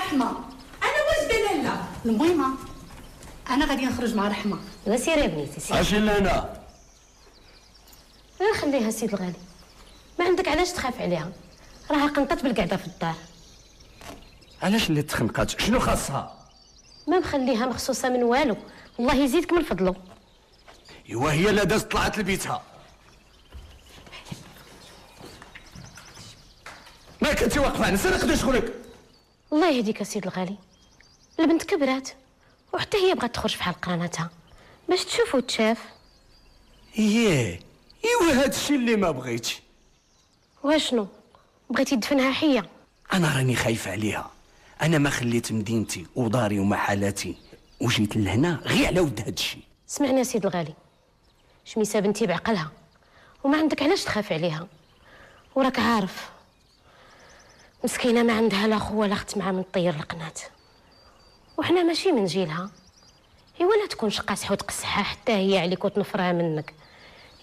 رحمه. انا واجده لاله. المهم انا غادي نخرج مع رحمه. لا سيري يا بنيتي سيري. اجي لهنا. خليها سيد الغالي، ما عندك علاش تخاف عليها، راها قنطت بالقعده في الدار. علاش اللي تخنقات؟ شنو خاصها؟ ما مخليها مخصوصه من والو، الله يزيدك من فضله. ايوا هي لا دازت طلعت لبيتها. ما كنتي واقفه هنا سرق شغلك. الله يهديك سيد الغالي، البنت كبرات وحتى هي بغات تخرج بحال قرانتها باش تشوف وتشاف. ايوا هاد الشيء اللي ما بغيتش. واشنو بغيتي تدفنها حيه؟ انا راني خايف عليها. انا ما خليت مدينتي وداري ومحلاتي وجيت لهنا غير على ود هاد الشيء. اسمعني يا سيد الغالي، شميسه بنتي بعقلها وما عندك علاش تخاف عليها، وراك عارف مسكينه ما عندها لا خو ولا اخت معها من طير القناه، وحنا ماشي من جيلها. ايوا لا تكونش قاصحه وتقصحها حتى هي عليك وتنفرها منك.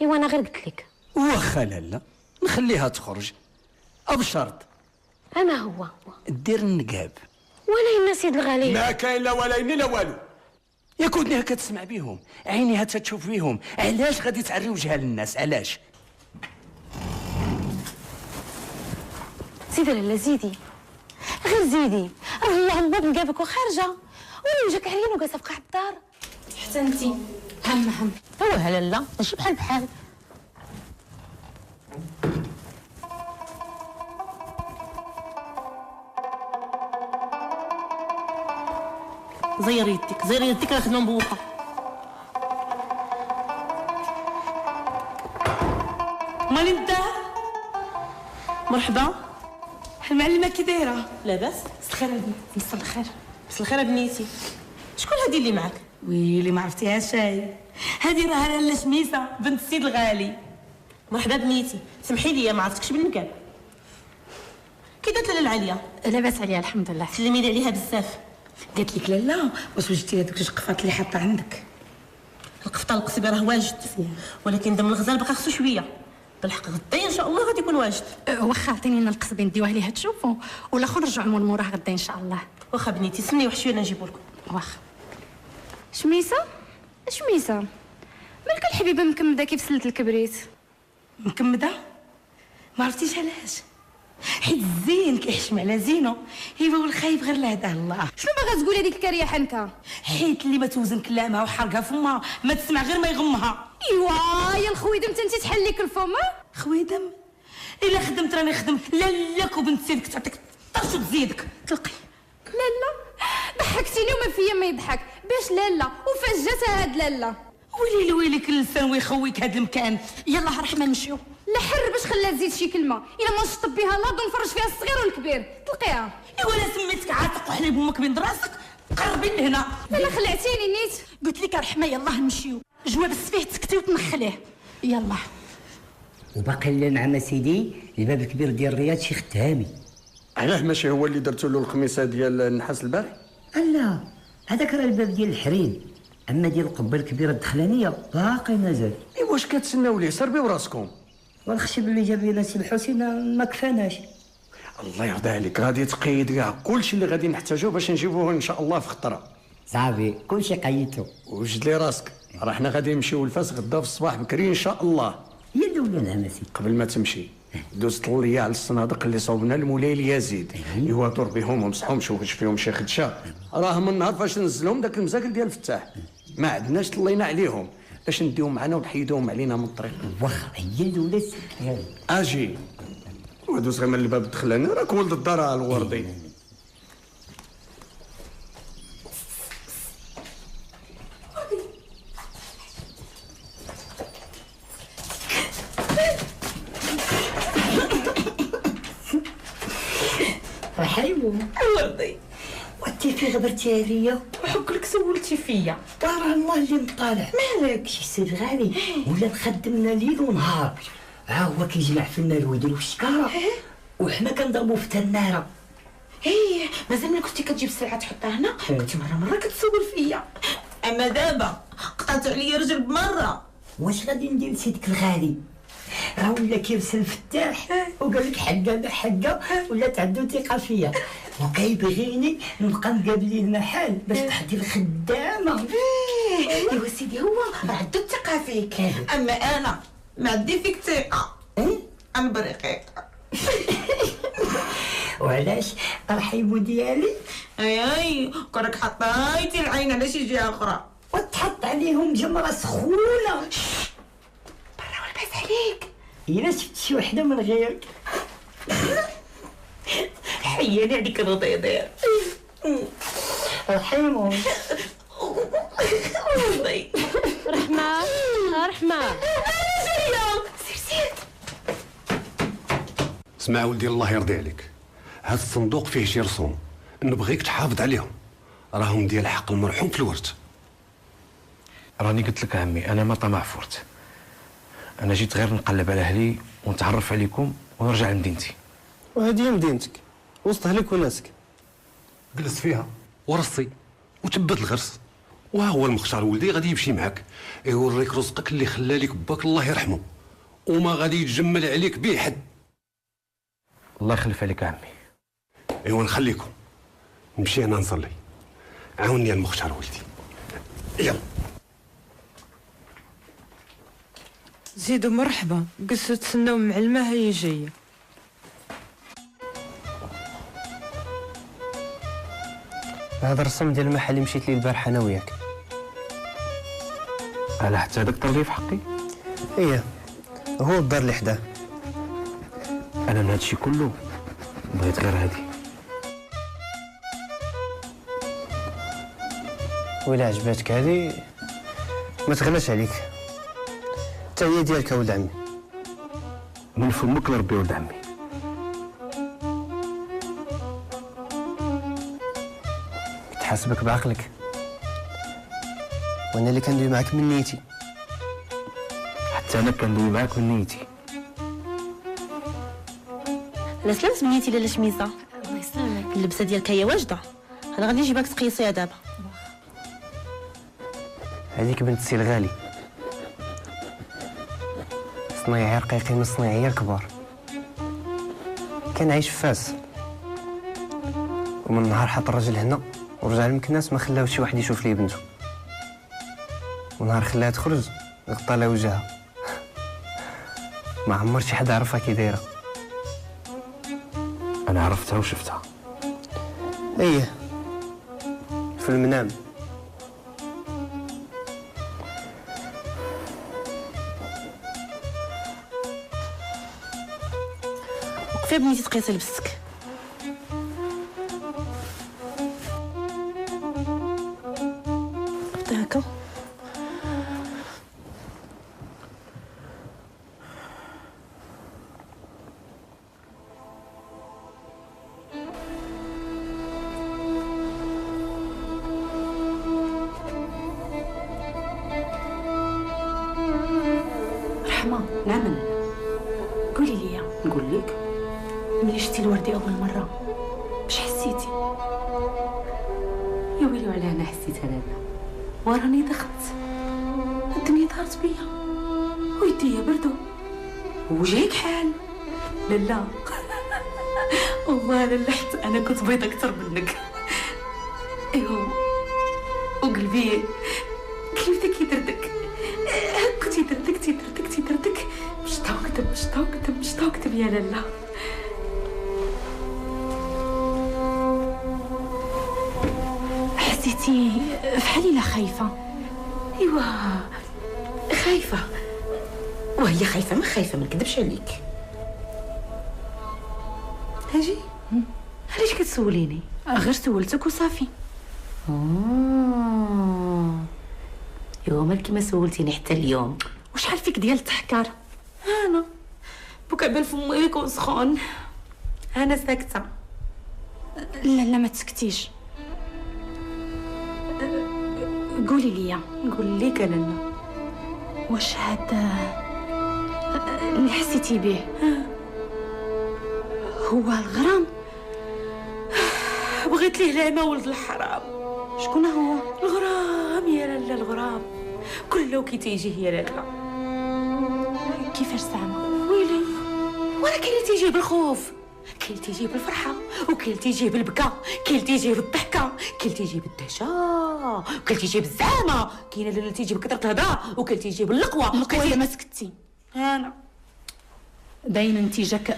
ايوا انا غير قلت لك واخا لالا نخليها تخرج بشرط اما هو دير النقاب. ولا يا سيد الغالي ما كاين لا ولاين لا والو. يا كودنيها كتسمع بيهم، عينيها تتشوف بيهم، علاش غادي تعري وجهها للناس؟ علاش؟ زيدي لالا زيدي، غير زيدي، راه الله الباب نقابك وخارجه، ولا جاك عريان وجالسه في قاع الدار. حتى انتي هم هو لالا ماشي بحال بحال. زيري يديك راه خدمه مبوقه. مالي الدار. مرحبا المعلمه كي دايره؟ لاباس. مسا الخير مسا الخير. بس الخير بنيتي. شكون هادي اللي معاك؟ ويلي ما عرفتيهاش هادي راه لاله شميسه بنت السيد الغالي. مرحبا بنيتي، سمحي لي ما عرفتكش بالنكال. كي دات لاله العاليه؟ لاباس عليها الحمد لله. سلمي لي عليها بزاف. قالت لك لاله واش وجدتي هذوك القفات اللي حاطه عندك؟ القفطه القصبي راه واجد، ولكن دم الغزال بقى خصو شويه. بالحق غدا ان شاء الله غادي يكون واجد. واخا عطيني لنا القصبي نديوه ليها تشوفوا، ولا خو نرجعوا من موراه غدا ان شاء الله. واخا بنيتي سني واحد شويه نجيبو لكم. واخا. شميسه مالك الحبيبه مكمده كيف سلة الكبريت؟ مكمده؟ ما عرفتيش علاش؟ حيت الزين كيحشم على زينو، ايوا والخايب غير لهداه الله. شنو باغا تقول هذيك الكاريه حنكه؟ حيت اللي ما توزن كلامها وحرقها فمها ما تسمع غير ما يغمها. ايوا يا الخويدم انت تحل لك الفم. خويدم الا خدمت راني خدمت لك وبنت سيدك تعطيك طرش وتزيدك تلقي. لالا ضحكتيني وما فيا ما يضحك، باش لالا وفاش جاتها هاد لالا؟ ويلك اللسان ويخويك هاد المكان. يلا رحمه نمشيو. لا حر باش خلاها تزيد شي كلمه، الا ما نشطب بها لاض ونفرج فيها الصغير والكبير تلقيها. ايوا لا سميتك عاتق وحليب امك بين راسك قربي لهنا. لا خلعتيني نيت. قلت لك رحمه يلا نمشيو، جواب السفيه تسكتي وتنخليه. يلا. وباقي لنا مع سيدي الباب الكبير ديال الرياض شي ختامي. علاه ماشي هو اللي درتو له القميصه ديال النحاس البارح؟ لا هذاك راه الباب ديال الحريم، اما ديال القبه الكبيره الدخلانيه باقي مازال. واش كتسناو ليه؟ سربيو راسكم. والخشب اللي جاب لنا سي الحسين ما كفاناش. الله يرضى عليك، غادي تقيد كاع كلشي اللي غادي نحتاجوه باش نجيبوه ان شاء الله في خطره. صافي كلشي قيدتو. وجد لي راسك، راه حنا غادي نمشيو لفاس غدا في الصباح بكري ان شاء الله. يا دوله الهمسي قبل ما تمشي دوز طلية على الصنادق اللي صوبنا المولاي اليزيد، ايوا دور بهم ومسحهم شوف واش فيهم شي خدشه. راه من النهار فاش نزلهم داك المزاكل ديال الفتاح ما عندناش طلينا عليهم باش نديهم معنا ونحيدوهم علينا من الطريق. واخا هي دوله السكري. اجي ودوز غير من الباب الدخلاني، راك ولد الدار الوردي. حيوه وردي وانتي في غبرتي عليا وحق لك سولتي فيا. راه الله اللي مطالع. مالك شي سير غالي ولا خدمنا ليل ونهار، ها هو كيجمع فينا الودل والشكاره وحنا كنضربو في التناره. مازال ملي كنتي كتجيب السلعه تحطها هنا كنتي مره كتسول فيا، اما دابا قطعت عليا رجل بمره. واش غادي ندير لسيدك الغالي؟ راه ولا كيرسل الفتاح وقال لك حقه بحقه ولات عنده ثقه فيا وكيبغيني نبقى نقابلي المحل باش تحضير خدامه. ايوا سيدي هو راه عنده الثقه فيك، اما انا ما عندي فيك ثقه. انا بريقيق. وعلاش الحيمو ديالي اي كونك حطيتي العين على شي جهه اخرى وتحط عليهم جمره سخونه. برا والباس عليك. الا شفت شي وحده من غيرك حياني عليك الرضيضير. الحيمو رحمة رحمة سير اسمع ولدي الله يرضي عليك، هاد الصندوق فيه شي رسوم نبغيك تحافظ عليهم، راهم ديال حق المرحوم في الورث. راني قلت لك عمي انا ما طمع فورت، انا جيت غير نقلب على اهلي ونتعرف عليكم ونرجع لمدينتي. وهذه هي مدينتك وسط اهلك وناسك. جلس فيها ورصي وتبت الغرس، وها هو المختار ولدي غادي يمشي معاك يوريك رزقك اللي خلى لك باك الله يرحمه، وما غادي يتجمل عليك به حد. الله يخلف عليك عمي. ايوا نخليكم نمشي انا نصلي، عاوني المختار ولدي. يلا زيدوا مرحبا، قصوا تسناو معلمه هي جايه. هذا الرسم ديال المحل اللي مشيت ليه البارحه انا وياك. على حتى هذاك الطريف حقي؟ ايه هو الدار اللي حداه. انا من هادشي كله بغيت غير هادي. ولا عجباتك هادي ما تغلاش عليك، حتى هي ديالك ولد عمي. من فمك لربي ولد عمي. كنت حاسبك بعقلك، وانا اللي كندوي معاك من نيتي. حتى انا كندوي معاك من نيتي. علاش لابس بنيتي لاله شميزه؟ الله يسلمك. اللبسه ديالك هي واجده، انا غادي نجيبك تقيسيها دابا. هذيك بنت السي الغالي، صنايعي رقيقي من الصنايعيه الكبار، كان عايش في فاس، ومن نهار حط الراجل هنا ورجع لمكناس ما خلاو شي واحد يشوف ليه بنته، ونهار خلاها تخرج غطى لها وجهها. ما عمر شي حد عرفها كي دايره. انا عرفتها وشفتها. ايه في المنام. وقفي بنيتي تقيسي لبستك. بدا هكا. رحمه. نعم. قولي لي. نقول لك ملي شتي الوردي اول مره باش حسيتي؟ يا ويلي على انا حسيت انا وراني دخلت الدنيا طارت بيا ويديا بردو ووجهي كحال. لا والله لا حتى انا كنت بيضة اكثر منك. ايوا وقلبي بدا كيدردك، كنت يدردك مش توكتب يا لالا. حسيتي فحالي لا خايفة؟ ايوا خايفة، وهي خايفة ما خايفة ما نكذبش عليك. هاجي علاش كتسوليني؟ غير سولتك وصافي. ايوا مالك ما سولتيني حتى اليوم. وشحال فيك ديال التحكار؟ انا بوك عبال فمي يكون سخون. انا ساكته. لا ما تسكتيش. قولي لي. نقول لك لالا، واش هذا اللي حسيتي به هو الغرام؟ بغيت ليه العمى ولد الحرام. شكون هو الغرام يا لالا؟ الغرام كله كي تيجي يا لالا. كيفاش زعما؟ ويلي، وانا كاين اللي تيجيه بالخوف، كاين اللي تيجيه بالفرحه، وكاين اللي تيجيه بالبكا، كاين اللي تيجيه بالضحكه، كاين اللي تيجيه بالدهشه، وكاين اللي تيجيه بالزعامه، كاين اللي تيجيه بكثره الهضره، وكاين اللي تيجيه باللقوه. القوة ما سكتي. انا باين انت جاك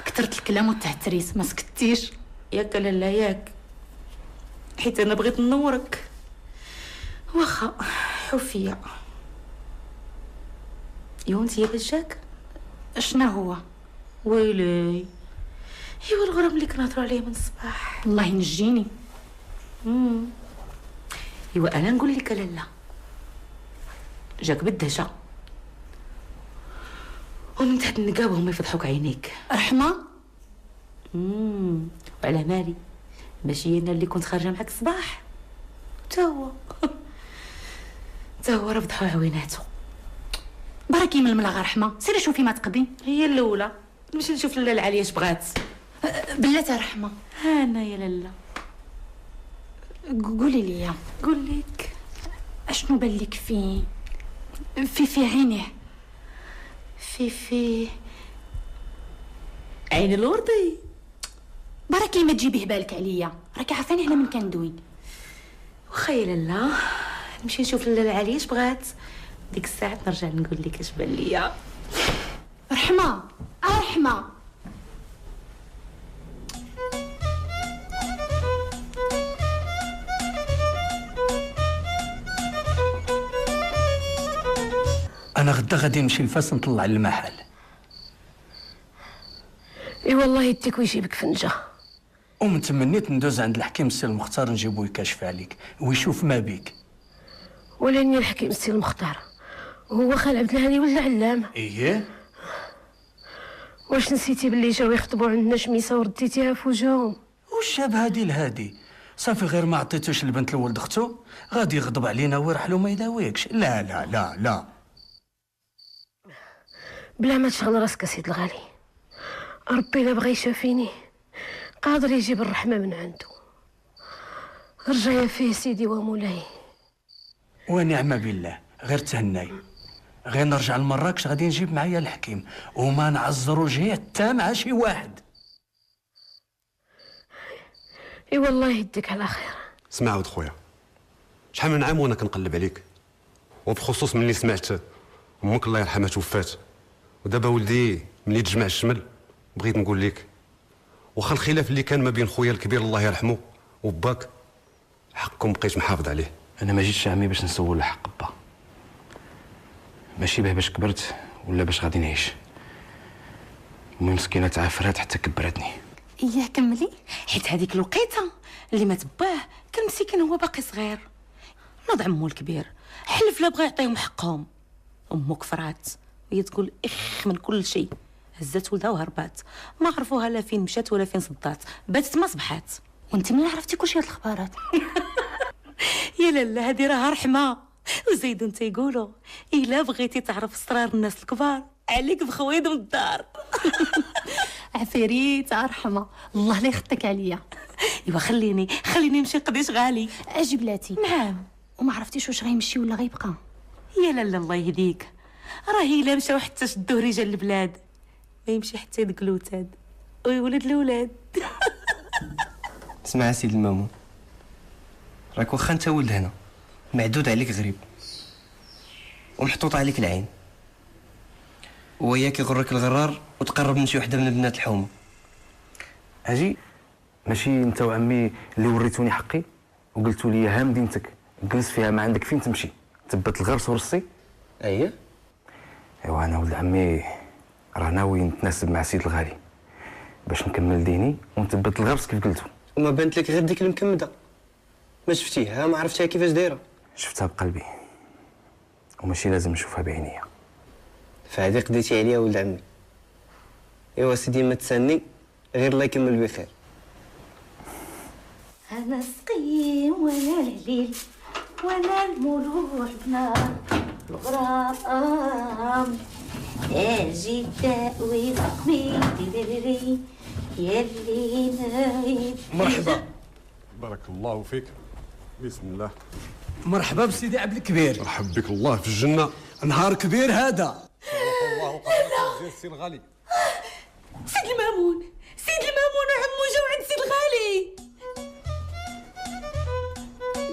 كثرت الكلام والتهتريس، ما سكتيش. ياك لالا ياك، حيت انا بغيت نورك. واخا حفيه يو انت يا باش شنو هو؟ ويلي، ايوا الغرام اللي كنهضروا عليه من الصباح. الله ينجيني. ايوا انا نقول لك لالا، جاك بالدهشه ومن تحت النقاب هما يفضحوك عينيك. رحمه. وعلى مالي، ماشي انا اللي كنت خارجه معاك الصباح، تا هو راه فضحوا عويناتو. بركي من الملغى رحمه، سيري شوفي ما تقضي. هي الاولى نمشي نشوف لاله العاليه اش بغات. بلاتها رحمه. انا يا لاله، قولي لي، قول لك اشنو بان لك في عينيه؟ في عين الوردي. بركي ما تجيبيه بالك عليا، راكي عارفاني على من كندوي. واخا يا لاله نمشي نشوف لاله العاليه اش بغات، ديك الساعه نرجع نقول لك اش بان ليا. رحمه رحمه. انا غدا غادي نمشي لفاس نطلع المحل. اي والله يديك ويجيبك فنجه. ومن تمنيت ندوز عند الحكيم السي المختار نجيبو يكاشف عليك ويشوف ما بيك. ولاني الحكيم السي المختار هو خال عبد الهادي ولا علام؟ ايه. واش نسيتي باللي جاو يخطبوا عندنا شميسه ورديتيها في وجههم؟ وش جاب هادي الهادي؟ صافي غير ما عطيتوش البنت لولد اختو غادي يغضب علينا ويرحلو ما يداويكش. لا لا لا لا، بلا ما تشغل راسك سيد الغالي، ربي الا بغى يشافيني قادر يجيب الرحمه من عنده. رجايا فيه سيدي ومولاي. ونعم بالله، غير تهناي. غير نرجع لمراكش غادي نجيب معايا الحكيم وما نعزرو جهه حتى مع شي واحد. اي والله يديك على خير. اسمع ولد خويا، شحال من عام وانا كنقلب عليك، وبخصوص ملي سمعت امك الله يرحمها توفات، ودابا ولدي ملي تجمع الشمل بغيت نقول لك واخا الخلاف اللي كان ما بين خويا الكبير الله يرحمه وباك حقكم بقيت محافظ عليه. انا ما جيتش عمي باش نسول الحق با، ماشي به باش كبرت ولا باش غادي نعيش. امي مسكينه تعافرات حتى كبرتني. اياه كملي، حيت هذيك الوقيته اللي مات باه كان مسكين هو باقي صغير. نوض عمو الكبير حلف لا بغى يعطيهم حقهم. امو كفرات وهي تقول اخ من كل شيء، هزات ولدها وهربات، ما عرفوها لا فين مشات ولا فين صدات، باتت ما صبحات. وانت منين عرفتي كلشي هاد الخبارات؟ يا لالا هادي راها رحمه، وزيدون تيقولوا الا بغيتي تعرف اسرار الناس الكبار عليك بخويض من الدار. عفيريت رحمه، الله لا يخطيك عليا. ايوا خليني نمشي نقضي شغالي. اجي بلاتي. نعم. وما عرفتيش واش غيمشي ولا غيبقى؟ يا لالا الله يهديك، راهي الا مشاو حتى شدوه رجال البلاد ما يمشي حتى يدك الوتاد ويولد الولاد. اسمع سيدي المامون، راك واخا انت ولد هنا معدود عليك غريب ومحطوط عليك العين، وياك يغرك الغرار وتقرب من شي وحده من بنات الحومه. اجي ماشي انت وعمي اللي وريتوني حقي وقلتوا لي ها مدينتك جلس فيها ما عندك فين تمشي، تبت الغرس ورصي. اييه. ايوا انا ولد عمي راه ناوي نتناسب مع سيد الغالي باش نكمل ديني ونثبت الغرس كيف قلتوا. وما بانت لك غير ديك المكمده، ما شفتيها ما عرفتيها كيفاش دايره؟ شفتها بقلبي وماشي لازم نشوفها بعينيا. فهادي قضيتي عليها ولد عمي. ايوا سيدي ما تسني غير الله يكمل بخير. انا سقيم وانا الليل وانا الملوح بنار الغرام اجي تاوي رقمي ديريري يلي نايد. مرحبا. بارك الله فيك. بسم الله. مرحبا بسيدي عبد الكبير. مرحب بك الله في الجنه. نهار كبير هذا. السي الغالي. سيد المامون، سيد المامون وعمو جاو عند سيد الغالي.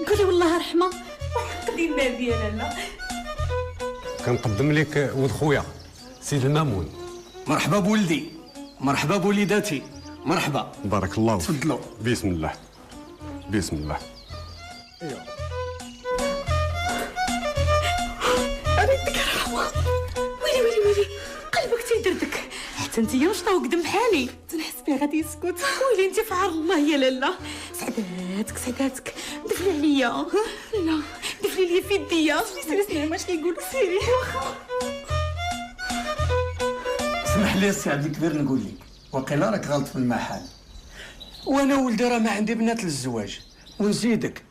قولي والله رحمه وحق لي النبي يا لالا. كنقدم لك ولد خويا سيد المامون. مرحبا بولدي، مرحبا بوليداتي، مرحبا. بارك الله. تفضلوا. بسم الله بسم الله. ايوا ردك رحمه. ويلي ويلي ويلي قلبك تيدردك حتى انت واش طوق بحالي. تنحس بيه غادي يسكت. ويلي انت في عار الله يا لالا. سعداتك سعداتك دفلي عليا. لا دفلي لي في يديا. سيري اسمعي واش كيقولوا سيري. اسمح لي السي عبد الكبير نقول لك وقيلا راك غلط في المحل. وانا ولدي راه ما عندي بنات للزواج، ونزيدك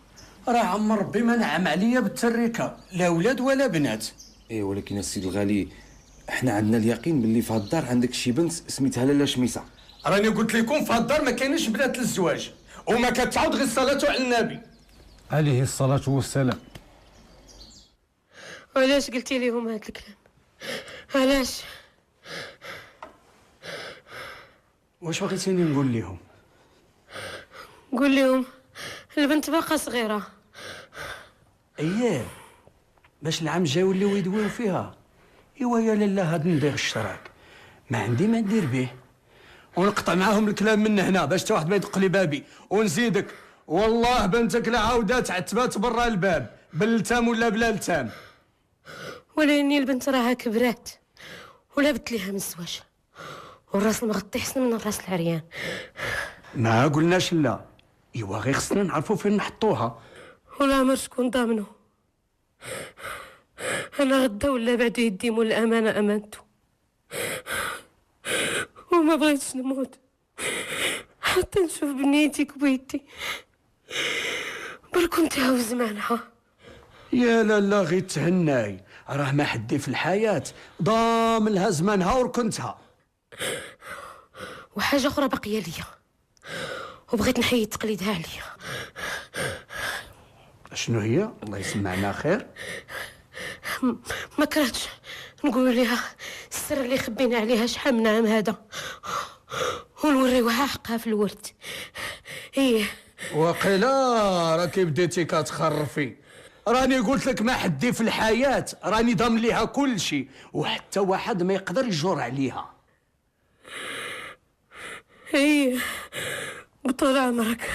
راه عم ربي ما نعم عليا بالتركه، لا ولاد ولا بنات. ايه ولكن السيد الغالي احنا عندنا اليقين باللي في هالدار عندك شي بنت سميتها لاله شميسه. راني قلت لكم في هالدار ما كاينش بنات للزواج، وما كتعاود غير الصلاه على النبي عليه الصلاه والسلام. علاش قلتي لهم هاد الكلام؟ علاش؟ واش بغيتيني نقول لهم؟ قول لهم البنت باقا صغيره. اييه باش العام الجاي يوليو يدويو فيها. ايوا يا لاله هاد ندير الاشتراك ما عندي ما ندير به، ونقطع معاهم الكلام من هنا باش تا واحد ما يدق لي بابي. ونزيدك والله بنتك لا عاودات عتبات برا الباب باللتام ولا بلا لتام. ولاني البنت راها كبرات ولابت ليها من الزواج، والراس المغطي حسن من الراس العريان. ما قلناش لا، ايوا غير خصنا نعرفوا فين نحطوها. ولا عمر شكون ضامنو. انا غدا ولا بعد يدي مول الامانه امانته، وما بغيتش نموت حتى نشوف بنيتك وبيتي بركم تعاوز معنا. يا لالا غير تهناي، راه ما حدي في الحياه ضامن لها زمانها وركنتها. وحاجه اخرى باقيه ليا وبغيت نحيي تقليدها عليا. شنو هي؟ الله يسمعنا خير. ما كرهتش نقول لها السر اللي خبينا عليها شحال من عام هذا، ونوريوها حقها في الورد. ايه وقيلا راكي بديتي كتخرفي. راني قلت لك ما حدي في الحياه راني ضامن ليها كل شيء، وحتى واحد ما يقدر يجور عليها. ايه بطول عمرك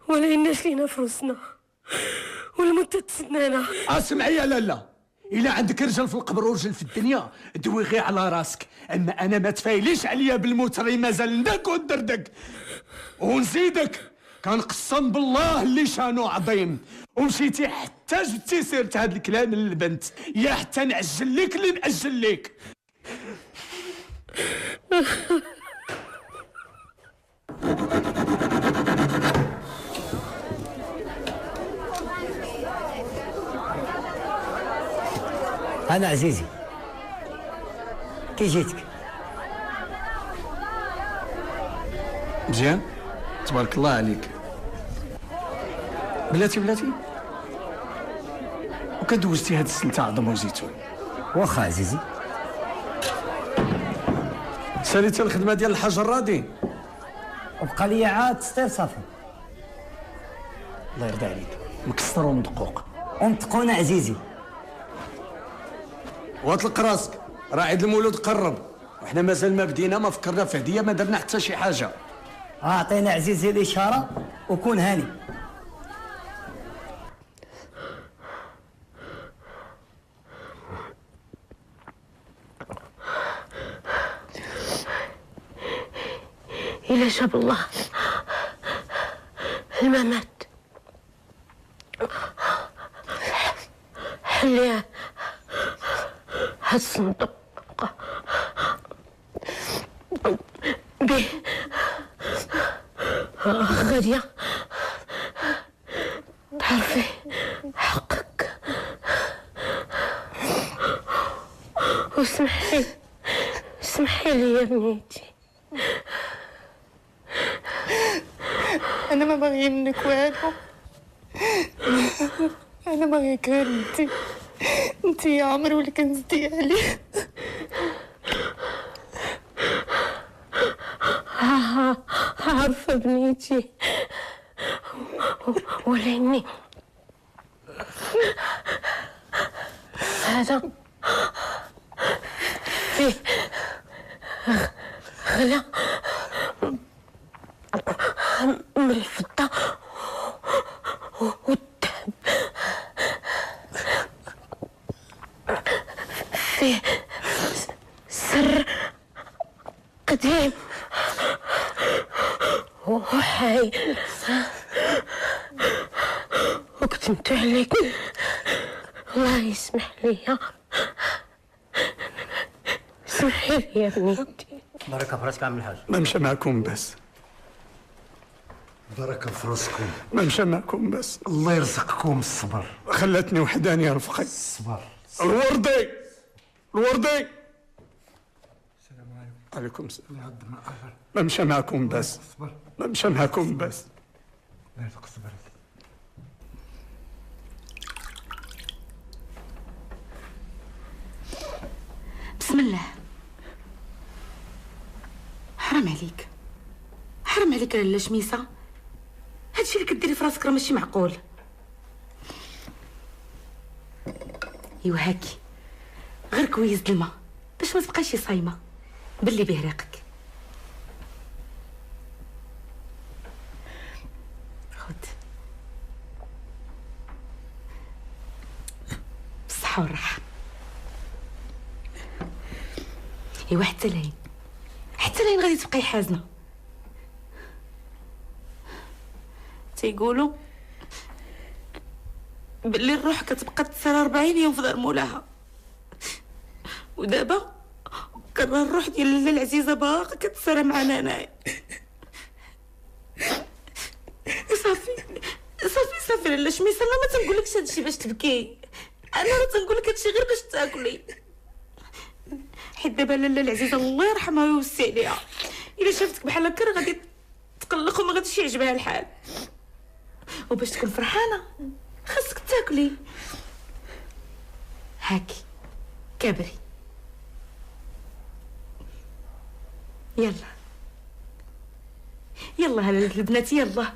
ولا يناش لينا فلوسنا والمدة تسنانا. اسمعي يا لالا، الا عندك رجل في القبر ورجل في الدنيا دوي غير على راسك، اما انا ما تفايليش عليا بالموت راني مازال ندك وندردك. ونزيدك كنقسم بالله اللي شانو عظيم ومشيتي حتى جبتي سيرة هاد الكلام للبنت، يا حتى نعجل لك اللي نعجل لك. أنا عزيزي كي جيتك؟ مزيان تبارك الله عليك. بلاتي وكدوزتي هاد السن تاع عظم وزيتون. واخا عزيزي. ساليتي الخدمه ديال الحاج الراضي؟ وبقى لي عاد سطير صافي. الله يرضى عليك مكسر ومدقوق. ومدقونا عزيزي. واطلق راسك راه عيد المولود قرب، وحنا مازال ما بدينا، ما فكرنا في هديه، ما درنا حتى شي حاجه. اعطينا عزيزي الاشاره وكون هاني. إلا شاب الله الممات حليها هاد الصندوق به غادية تعرفي حقك وسمحي لي يا بنيتي. انا ما باغي منك والو، انا باغيك غير انت يا عمرو والكنز ديالي. عارفة بنيتي، ولاني هذا فيه غلا من الفضة والذهب، فيه سر قديم وحي وكتمت عليك. الله يسمح لي، اسمحي لي يا بنيتي. بركه في راسك عم الحاج. ما مشى معكم بس، بركه في راسكم. ما مشى معكم بس. الله يرزقكم الصبر. خلاتني وحداني يا رفقي. الصبر. الوردي الوردي. السلام عليكم. عليكم السلام. ما مشى معكم بس، ما مشى معكم بس. الله يرزقك الصبر. بسم الله. حرام عليك، حرام عليك لاله شميسه، هادشي اللي كديري في راسك راه ماشي معقول. ايوا هاكي غير كويس الماء باش ما تبقايش صايمه باللي به ريقك. خد بالصحه والراحه. ايوا حتى لين غادي تبقاي حازنه. تيقولوا باللي الروح كتبقى تسير 40 يوم في دار مولاها، ودابا كرا الروح ديال لاله العزيزه باقا كتسرى معنا انايا. صافي لاله شميسه، انا ما تنقولكش هادشي باش تبكي، انا راه تنقولك هادشي غير باش تاكلي، حيت دابا لاله العزيزه الله يرحمها ويوسع عليها الا شافتك بحال هكا راه غادي تقلق وما غاديش يعجبها الحال، وباش تكون فرحانه خاصك تاكلي. هاكي كبري، يلا هلا البنات يلا.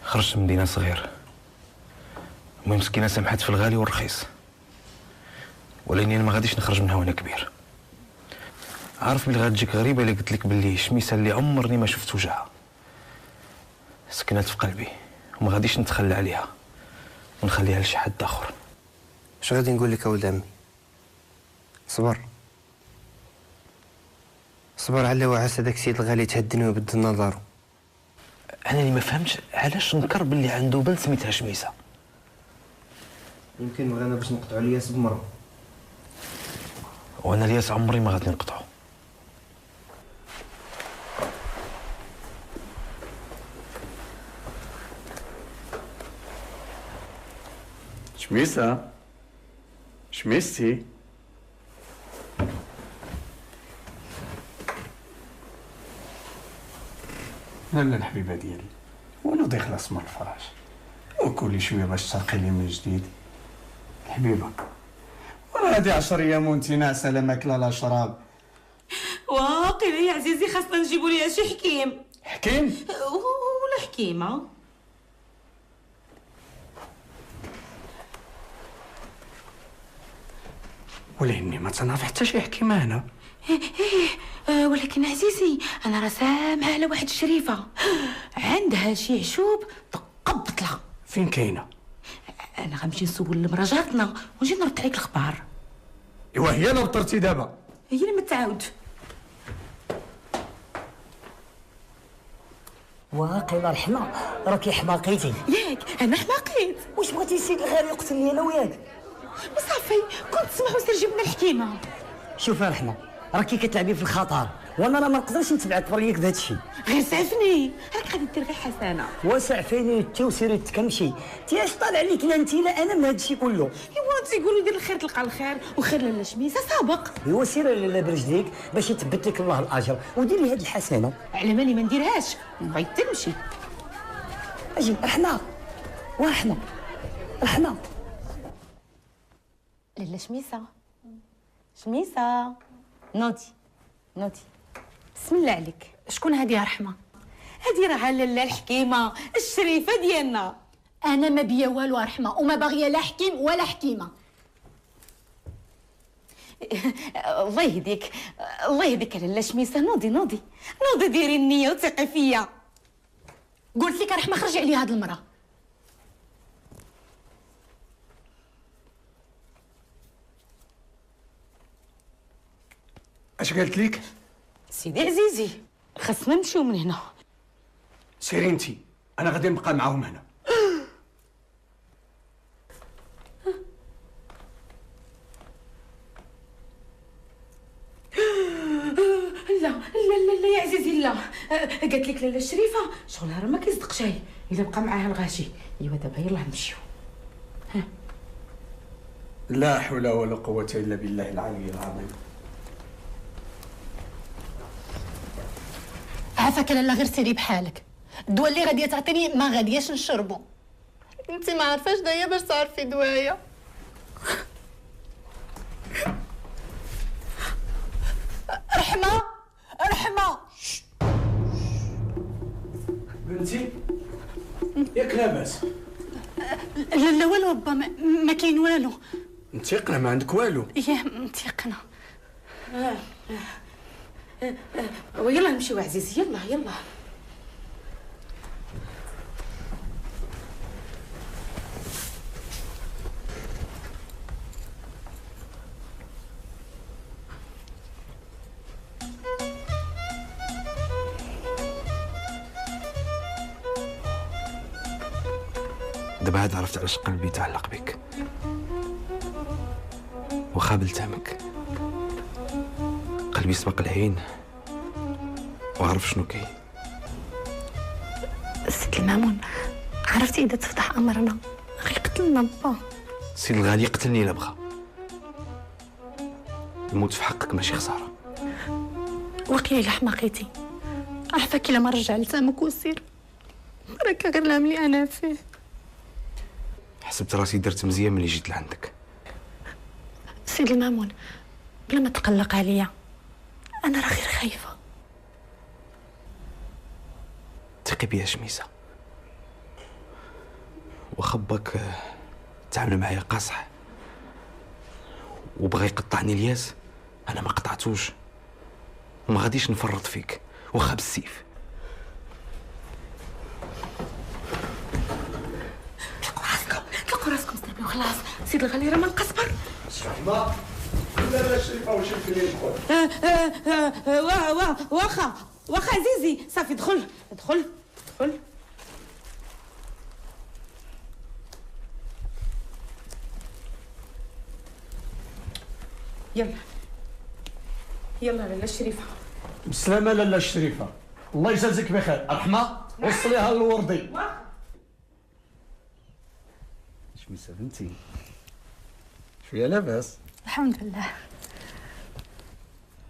خرجت من مدينه صغير، المهم مسكينه سمحت في الغالي والرخيص، ولاني انا ما غاديش نخرج منها وانا كبير. عارف بلي غتجيك غريبه اللي قلت لك بلي شميسه اللي عمرني ما شفت وجهها سكنات في قلبي، وما غاديش نتخلى عليها ونخليها لشي حد اخر. اش غادي نقول لك اولد عمي؟ صبر على وعس هذاك السيد الغالي تهدني ويبدل نظره. انا اللي ما فهمتش علاش نكر بلي عنده بنت سميتها شميسه. يمكن مولانا باش نقطعوا الياس بمرة، وانا الياس عمري ما غادي نقطعو. شميستي لاله الحبيبه ديالي، ونوضي خلاص من الفراش وكلي شويه باش ترقي لي من جديد. حبيبه وراه هادي 10 ايام وانت ناعسه لا ماكله لا شراب. واقيلا يا عزيزي خاصنا نجيبوا ليها شي حكيم. حكيم ولا حكيمه. ولاني ما تنعرف حتى شي حكيمه هنا. ولكن عزيزي انا راه سامعه على واحد الشريفه عندها شي عشوب تقبط لها. فين كاينه؟ انا غنمشي نسول المرا جارتنا ونجي نرد عليك الخبار. ايوا هي اللي بطرتي دابا. هي اللي ما تعاود. واقيلا رحمه راكي حماقيتي. ياك انا حماقيت. واش بغيتي السيد الغالي يقتلني انا وياك؟ وصافي كنت تسمح وسير جيب لنا الحكيمه. شوفي رحمه راكي كتلعبي في الخطر، وانا راه ما نقدرش نتبعك بريك بهذا الشيء. غير سعفني راك غادي دير غير حسنه. وسعفيني انت وسيري تكمشي. انت اش طالع عليك لا انت لا انا من هذا الشيء كله؟ ايوا تيقولوا دير الخير تلقى الخير وخير لاله شميسه سابق. ايوا سير لاله برجليك باش يثبت لك الله الاجر وديري هذه الحسنه. على مالي ما نديرهاش بغيت تمشي. اجي رحمه رحمه لاله شميسه نوضي بسم الله عليك. شكون هادي يا رحمه؟ هادي راه لاله الحكيمه الشريفه ديالنا. انا ما بيا والو رحمه، وما باغيه لا حكيم ولا حكيمه. الله يهديك الله يهديك لاله شميسه، نوضي ديري النيه وثقي فيا. قلت لك رحمه خرجي عليا هاد المراه. اش قالت لك؟ سيدي عزيزي خاصنا نمشيو من هنا. سيري انتي، انا غادي نبقى معاهم هنا. لا يا عزيزي لا. قالت لك لاله الشريفه شغلها راه ما كيصدق شي الا بقى معاها الغاشي. ايوا دابا يلاه نمشيو. لا حول ولا قوة الا بالله العلي العظيم. عافاك لاله غير سيري بحالك. الدواء اللي غاديه تعطيني ما غادياش نشربو. انت ما عارفاش دايا باش تعرفي دوايا. رحمه بنتي ياك لاباس؟ لا والو با، ما كاين والو. متيقنه ما عندك والو؟ ايه متيقنه. ويلا نمشيو عزيزي، يلا. دابا عاد عرفت علاش قلبي تعلق بك وخابل تامك. قلبي سبق العين وعرف شنو كاين. سيد المامون، عرفتي اذا تفتح امرنا غيقتلنا با. سيد الغالي قتلني الا بغا. الموت في حقك ماشي خساره. وقيلا الا حماقيتي، عافاك الا ما رجع لتامك وسير. راك غير الهم اللي انا فيه. حسبت راسي درت مزيان ملي جيت لعندك. سيد المامون بلا ما تقلق عليا، انا راه غير خايفه. ثقي بيا شميسه، واخا باك تعامل معايا قاصح وبغى يقطعني الياس، انا ما قطعتوش وما غاديش نفرط فيك واخا بالسيف. طلقوا راسكم صاحبي وخلاص. سيد الغالي راه ما نقصبر. صحبه لا الشريفه واش يمكن ندخل؟ واخا عزيزي صافي دخل. يلا لاله الشريفه. بسلامة لاله الشريفه، الله يجازيك بخير. رحمه وصليها للوردي. شميسه بنتي شويه لاباس؟ الحمد لله.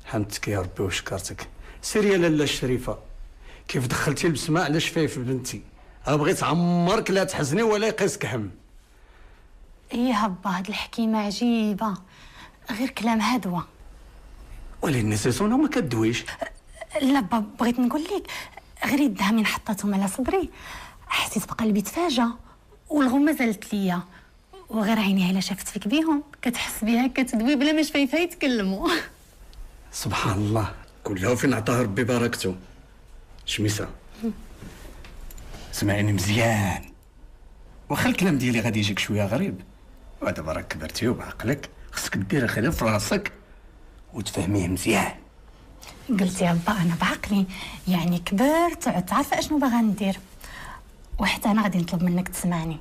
حمدتك يا ربي وشكرتك. سيري يا لاله الشريفه، كيف دخلتي البسمه على شفايف بنتي، بغيت عمرك لا تحزني ولا يقيسك هم. ايه با، هاد الحكيمه عجيبه، غير كلام هدوه. ولكن سيسونه ما كدويش. لا با، بغيت نقول لك غير يدها من حطاتهم على صدري حسيت بقلبي تفاجا، والغمه زالت ليا، وغير عينيها الا شافت فيك بيهم كتحس بها كتدوي بلا ما شفايفها يتكلموا. سبحان الله، كلها فين عطاه ربي بركته. شميسه سمعيني مزيان، واخا الكلام ديالي غادي يجيك شويه غريب، ودابا راك كبرتي وبعقلك خصك دير خير في راسك وتفهميه مزيان. قلت يا با انا بعقلي، يعني كبرت وعدت عارفه اشنو باغا ندير، وحتى انا غادي نطلب منك تسمعني،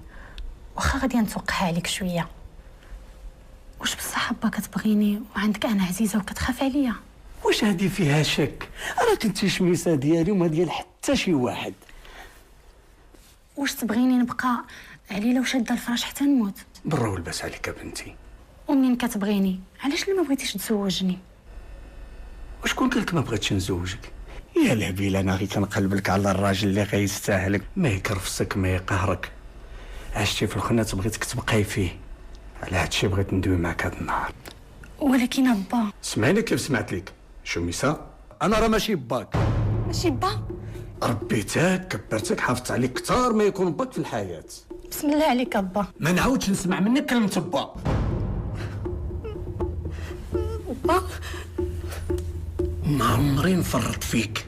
واخا غادي نتوقعها عليك شويه. واش بصح با كتبغيني وعندك انا عزيزه وكتخاف عليا؟ واش هادي فيها شك؟ راك انت شميسه ديالي وما ديال حتى شي واحد. واش تبغيني نبقى عليله وشاده الفراش حتى نموت؟ برا والباس عليك يا بنتي. ومنين كتبغيني علاش ما بغيتيش تزوجني؟ وشكون قالك ما بغيتش نزوجك؟ يا لهبيل، انا غير كنقلب لك على الراجل اللي غيستاهلك، ما يكرفسك ما يقهرك. عشتي في الخنات بغيتك تبقاي فيه، على هادشي بغيت ندوي معاك هاد النهار. ولكن با سمعيني كيف سمعت لك شميسه، انا راه ماشي باك ماشي با. ربيتك كبرتك حافظت عليك كثار ما يكون باك في الحياه. بسم الله عليك با. ما نعاودش نسمع منك كلمه با. با ما عمري نفرط فيك،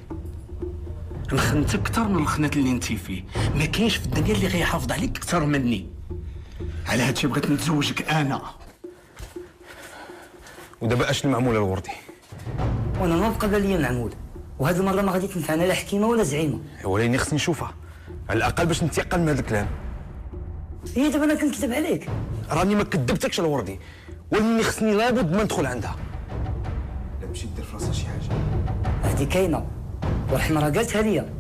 نخنتك اكثر من الخنات اللي انت فيه. ما كاينش في الدنيا اللي غيحافظ عليك اكثر مني. على هادشي بغيت نتزوجك انا. ودابا اش المعموله الوردي؟ وانا ما بقى بالي معمول، وهذه المره ما غادي تنفعنا لا حكيمه ولا زعيمه. ولكن خصني نشوفها على الاقل باش نتيقن من هذا الكلام. هي دابا انا كنكذب عليك؟ راني ما كذبتكش الوردي، ولكن خصني لابد ما ندخل عندها. لا تمشي دير في راسها شي حاجه. هذه كاينه، ورحمه راه قالتها ليا.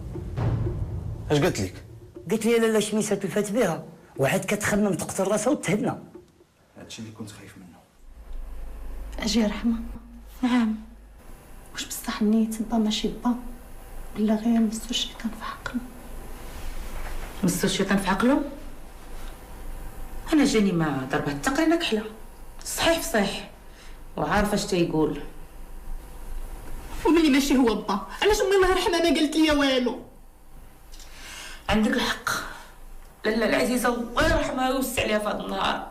اش قالت لك؟ قالت لي لاله شميسه تلفات بها وعاد كتخمم تقتل راسها وتهدنا. هادشي اللي كنت خايف منه. اجي رحمه. نعم. واش بصح نيت با ماشي با ولا غير مسو الشيطان في عقله؟ مسو الشيطان في عقله؟ انا جاني ما ضربت التقري نكحله صحيح فصيح وعارفه اش تيقول. وملي ماشي هو با علاش امي الله يرحمها ما قالت لي والو؟ عندك الحق لاله العزيزه الله يرحمها ويوسع عليها في هذا النهار.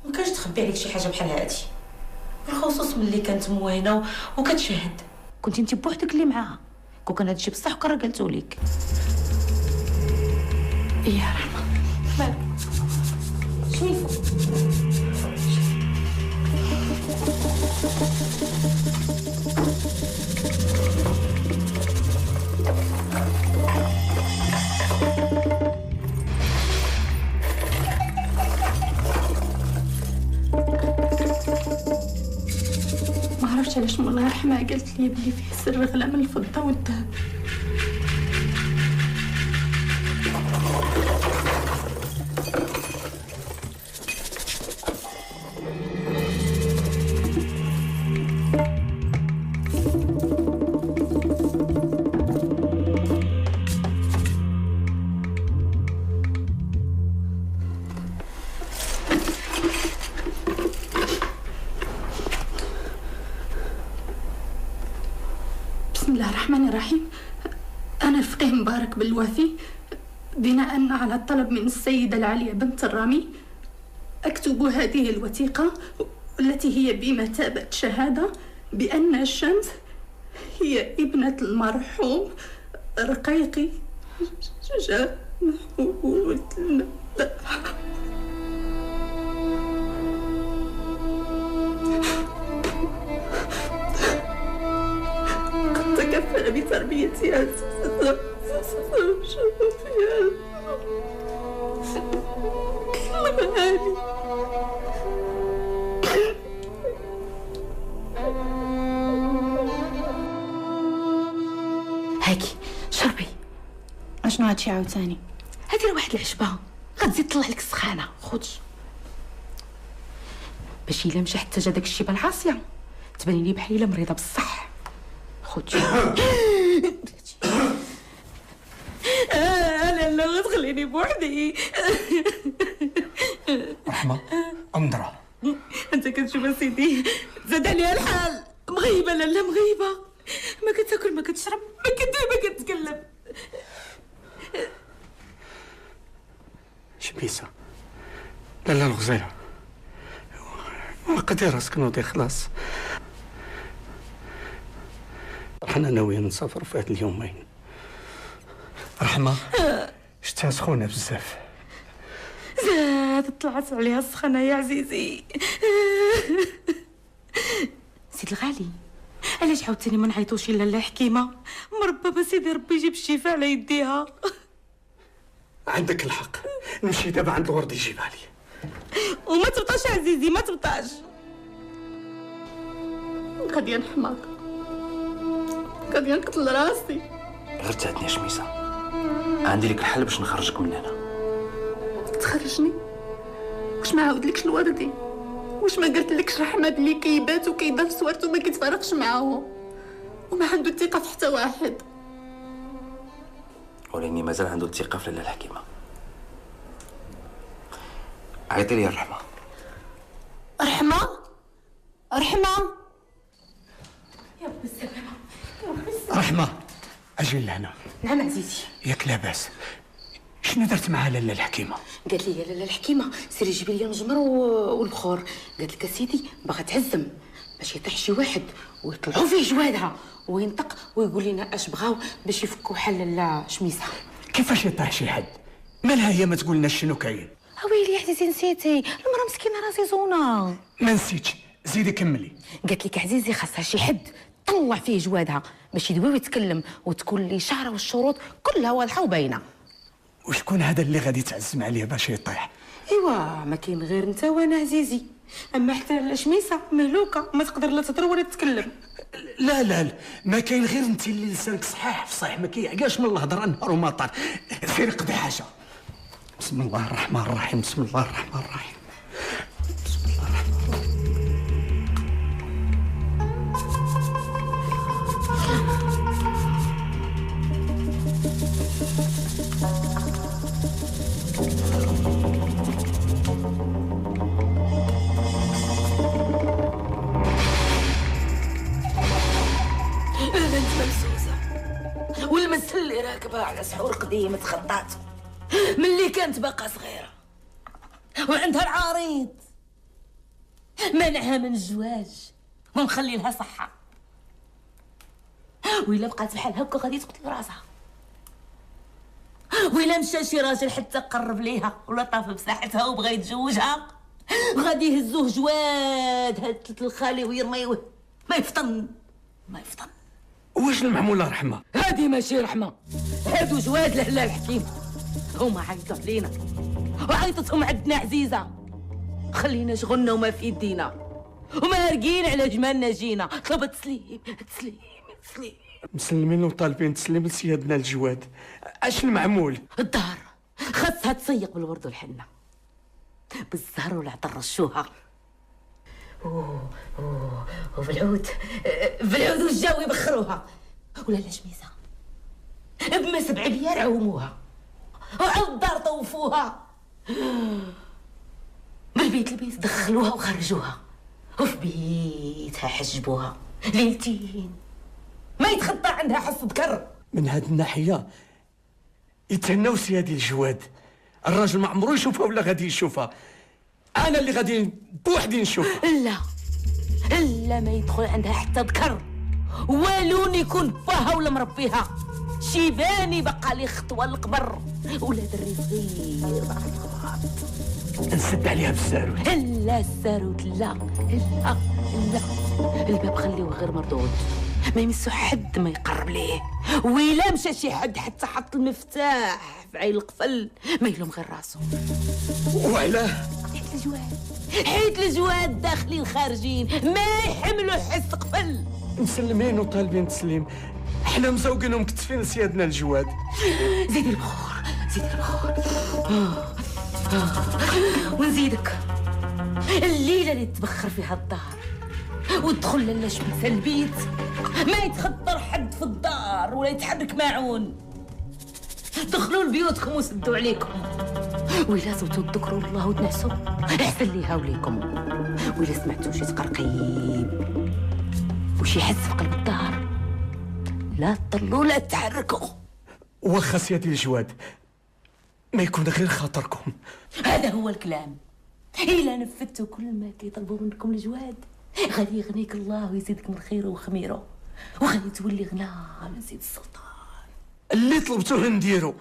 ما كانش تخبي عليك شي حاجه بحال هادي، بالخصوص ملي كانت موينه وكتشهد. كنتي انت بوحدك اللي معاها. كون كان هادشي بصح وكان راه قالتو ليك. يا رحمه مالك شميسه؟ ما عرفتش علاش الله يرحمها قالت لي بلي فيه سر غلا من الفضه والذهب. بسم الله الرحمن الرحيم. أنا الفقيه مبارك بالوافي، بناء على الطلب من السيدة العالية بنت الرامي أكتب هذه الوثيقة التي هي بمثابة شهادة بأن الشمس هي ابنة المرحوم رقيقي جمهود الندى. تكفل بتربيتها هاكي شربي. اشنو هادشي عاوتاني؟ هادي راه واحد العشبه غتزيد تطلع لك السخانه. خذ باش الا مشى حتى جا داك الشيبه العاصيه تبان لي بحال الا مريضه بصح. خذ انا لا غتخليني بوحدي. رحمه انظرا انت كتشوف اسيدي زاد عليها الحال. مغيبه لاله مغيبه، ما كتاكل ما كتشرب ما كدير ما كتكلم. شميسه لاله الغزيره وقدي راسك نوضي خلاص. حنا ناويين نسافر في هاد اليومين. رحمه شتها سخونه بزاف. زاد طلعت عليها السخانه يا عزيزي. سيد الغالي علاش عاوتاني ما نعيطوش لاله حكيمه؟ مربى سيدي ربي يجيب الشفاء على يديها. عندك الحق، نمشي دابا عند الورد يجيبها لي. وما تبطاش عزيزي ما تبطاش. غادي نحماق، غادي نقتل راسي. غير تهدني يا شميسه، عندي لك الحل باش نخرجك من هنا. تخرجني؟ واش ما عاودلكش الوردي؟ واش ما قلتلكش رحمه بلي كيبات وكيدار سوارته وما كيتفارقش معاهم وما عنده الثقه في حتى واحد؟ ولكني مازال عنده الثقه في لاله الحكيمه. عيطي لي يا رحمه. رحمه رحمه يا ربي السلامه. رحمه اجي اجي لهنا. نعم عزيزي. ياك لاباس؟ شنو درت معها لاله الحكيمه؟ قالت لي يا لاله الحكيمه سيري جيبي لي المجمر والبخور. قالت لك اسيدي باغا تعزم باش يطيح شي واحد ويطلعوا فيه جوادها وينطق ويقول لنا اش بغاو باش يفكوا حل لاله شميسه. كيفاش يطيح شي حد؟ مالها هي ما تقول لنا شنو كاين؟ ويلي يا عزيزي نسيتي المراه مسكينه راسي زونه. ما نسيتش، زيدي كملي. قالت لك عزيزي خاصها شي حد طلع فيه جوادها باش يدوي ويتكلم وتكون لي شعره والشروط كلها واضحه وباينه. وشكون هذا اللي غادي تعزم عليه باش يطيح؟ ايوا ما كاين غير انت وانا عزيزي، اما حتى الشميسه مهلوكه ما تقدر لا تهضر ولا تتكلم. لا لا لا، ما كاين غير انت اللي لسانك صحيح في صحيح، ما كيعقاش من الهضره نهار ومطر. سير قضي حاجه. بسم الله الرحمن الرحيم، بسم الله الرحمن الرحيم، بسم الله الرحمن الرحيم. البنت ممسوسه والمس اللي راكبه على سحور قديم تخطات ملي كانت باقا صغيره وعندها العريض منعها من الزواج ومخلي لها صحه، وإلا بقات بحال هكا غادي تقتل راسها، وإلا مشى شي راجل حتى قرب ليها ولا طاف بساحتها وبغى يتزوجها غادي يهزوه جواد هاد الخالي ويرميوه ما يفطن ما يفطن. واش المعموله رحمه؟ هادي ماشي رحمه، هادو جواد لهلا الحكيم. هما عيطوا علينا وعيطتهم عندنا عزيزه، خلينا شغلنا وما في يدينا ومارقين على جمالنا جينا. طلب تسليم تسليم تسليم. مسلمين وطالبين تسليم لسيادنا الجواد. اش المعمول؟ الدار خاصها تسيق بالورد والحنه بالزهر والعطر رشوها وبالعود والجاو يبخروها، ولا لا شميسه بما 7 بيار عوموها وعلى الدار طوفوها، من البيت لبيت دخلوها وخرجوها، وفي بيتها حجبوها ليلتين ما يتخطى عندها حس ذكر. من هاد الناحيه يتهناو سيادي الجواد، الراجل ما عمرو يشوفها ولا غادي يشوفها، انا اللي غادي بوحدي نشوفها. لا ما يدخل عندها حتى ذكر، والون يكون باها ولا مربيها، شيباني بقى لي خطوه للقبر ولا دري صغير باقي الخباط نسد عليها بالساروت. لا الساروت لا لا لا، الباب خليوه غير مردود ما يمسو حد ما يقرب ليه، وإلا مشى شي حد حتى حط المفتاح في عين القفل ما يلوم غير راسو. وعلاه؟ حيت الجواد داخلين خارجين ما يحملوا حس قفل. مسلمين وطالبين تسليم، حنا مزوقينهم كتفين لسيادنا الجواد. زيدي البخور زيدي البخور ونزيدك الليله اللي تبخر فيها الدار وتدخل لاله شميسه البيت ما يتخطر حد في الدار ولا يتحرك ماعون. دخلوا لبيوتكم وسدوا عليكم، وإلا صوتوا تذكروا الله وتنعسوا احسن ليها وليكم، وإلا سمعتوا شي تقرقيب وشي حس في قلب الدار لا تطلوا لا تحركوا. واخا سيادي الجواد ما يكون غير خاطركم. هذا هو الكلام. إلا نفذتوا كل ما كيطلبوا منكم الجواد غادي يغنيك الله ويزيدك من خيره وخميره، وغادي تولي غنى من سيد السلطان. اللي طلبتوه نديرو.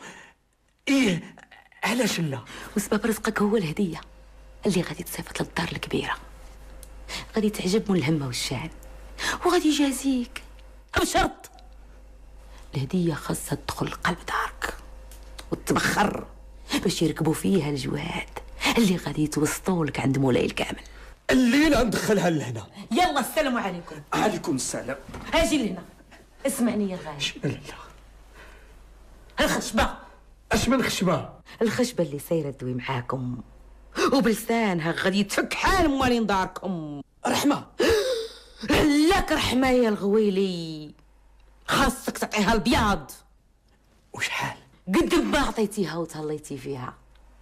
ايه علاش لا؟ وسبب رزقك هو الهديه اللي غادي تصيفط للدار الكبيره، غادي تعجب من الهمه والشان وغادي يجازيك بشرط الهديه خاصها تدخل قلب دارك وتبخر باش يركبوا فيها الجواد اللي غادي يتوسطوا لك عند مولاي الكامل. الليله ندخلها لهنا. يلا السلام عليكم. عليكم السلام. اجي لهنا اسمعني يا غالي. الخشبه. اش من خشبه؟ الخشبه اللي سايره تدوي معاكم وبلسانها غادي تفك حال موالين داركم. رحمه لك رحمه يا الغويلي، خاصك تعطيها البياض. وشحال؟ قد ما عطيتيها وتهليتي فيها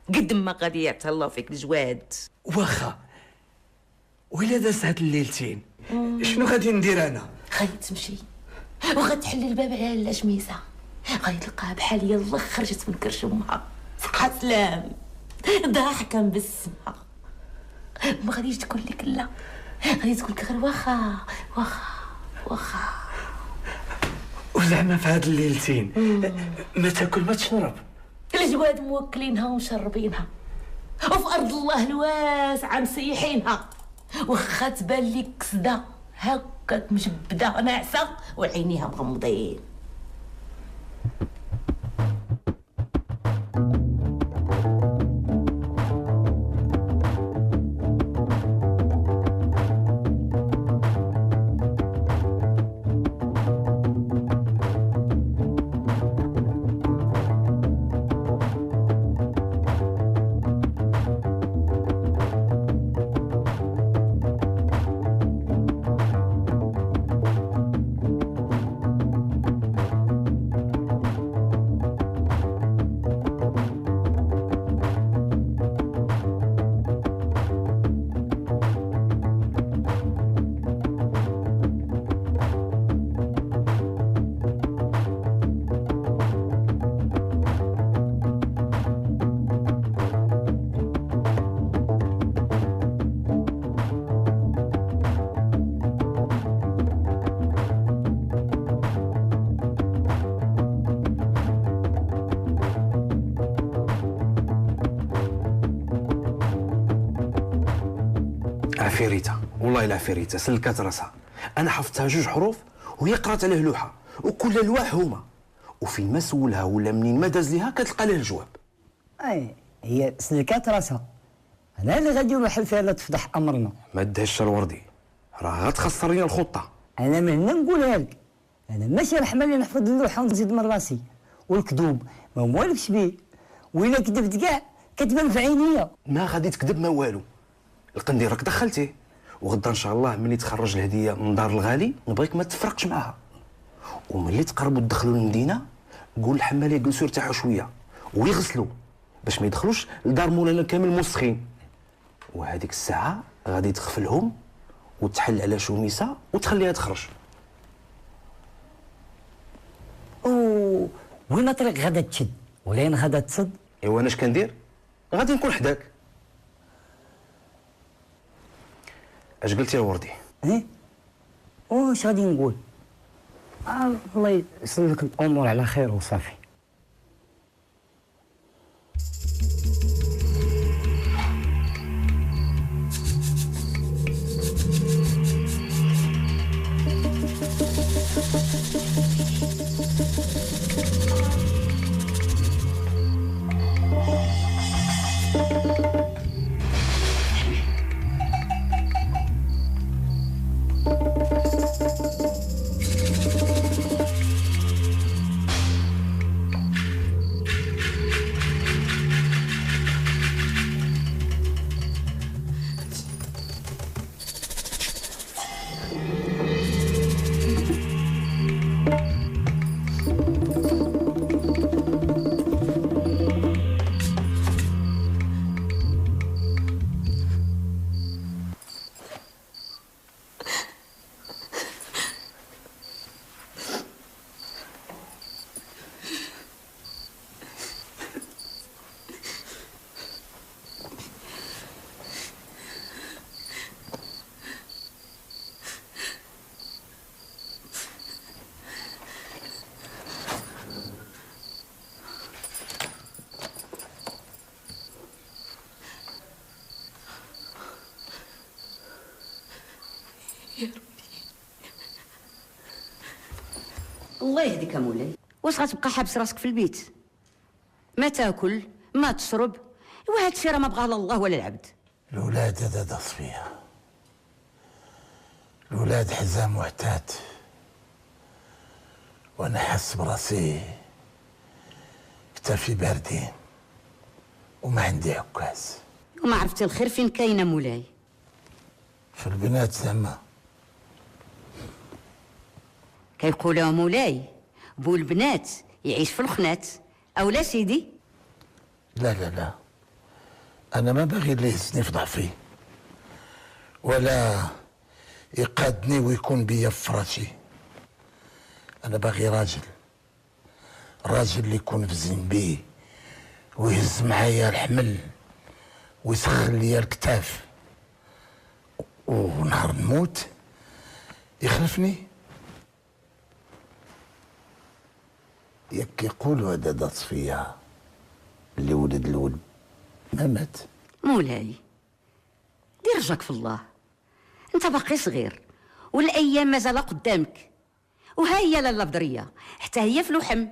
قد ما غادي يتهلاو فيك الجواد. واخا وإلا دازت هاد الليلتين شنو غادي ندير انا؟ غادي تمشي وغتحل الباب على لا شميسه غيتلقاها بحال يلا خرجت من كرش امها صحة سلام ضاحكه مبسمه ما غاديش تقول لك لا غادي تقول لك غير واخا واخا واخا. وزعما في هاد الليلتين ما تاكل ما تشرب؟ الجواد موكلينها ومشربينها وفي ارض الله الواسعه مسيحينها واخا تبان لك كسده هكاك مجبده ناعسه وعينيها مغمضين. عفيريته والله الا عفيريته سلكات راسها. انا حفظتها 2 حروف وهي قرات عليه لوحه وكل لواح هما وفين ما سولها ولا منين ما داز ليها كتلقى ليه الجواب. اي هي سلكات راسها. انا اللي غادي نروح فيها لا تفضح امرنا. ما دهش الوردي راه غتخسر ليا الخطه. انا من هنا نقولها لك انا ماشي رحمه اللي نحفظ اللوحه ونزيد من راسي والكذوب ما موالفش بيه وإلا كذبت كاع كتبان في عينيا. ما غادي تكذب ما والو. القنديل راك دخلتيه وغدا ان شاء الله ملي تخرج الهديه من دار الغالي نبغيك ما تفرقش معاها وملي تقربوا تدخلوا للمدينه قول الحمال يجلسوا يرتاحوا شويه ويغسلوا باش ما يدخلوش لدار مولانا كامل موسخين وهذيك الساعه غادي تغفلهم وتحل على شوميسه وتخليها تخرج. وين الطريق غادا تشد ولين غادا تصد؟ ايوا انا اش كندير؟ غادي نكون حداك. اش قلتي يا وردي؟ ايه واش غادي نقول؟ الله يسلك الامور على خير وصافي. الله يهديك مولاي. واش غتبقى حابس راسك في البيت؟ ما تاكل ما تشرب وهذا الشيء راه ما بغاه لا الله ولا العبد. الولاد هذا صفيه الولاد حزام وعتات وانا حاس براسي كتافي باردين وما عندي عكاز. وما عرفتي الخير فين كاينه مولاي؟ في البنات زعما كيقولوا مولاي بو البنات يعيش في الخنات او لا سيدي؟ لا لا لا انا ما باغي اللي يهزني في ضعفي ولا يقادني ويكون بيا في فراشي. انا باغي الراجل اللي يكون في ذنبي ويهز معايا الحمل ويسخن ليا الكتاف ونهار نموت يخلفني. ياك يقولوا هذا دات فيا اللي ولد الولد ما مات. مولاي دير رجاك في الله، انت باقي صغير والايام مازال قدامك. وها هي لاله بدريه حتى هي في لحم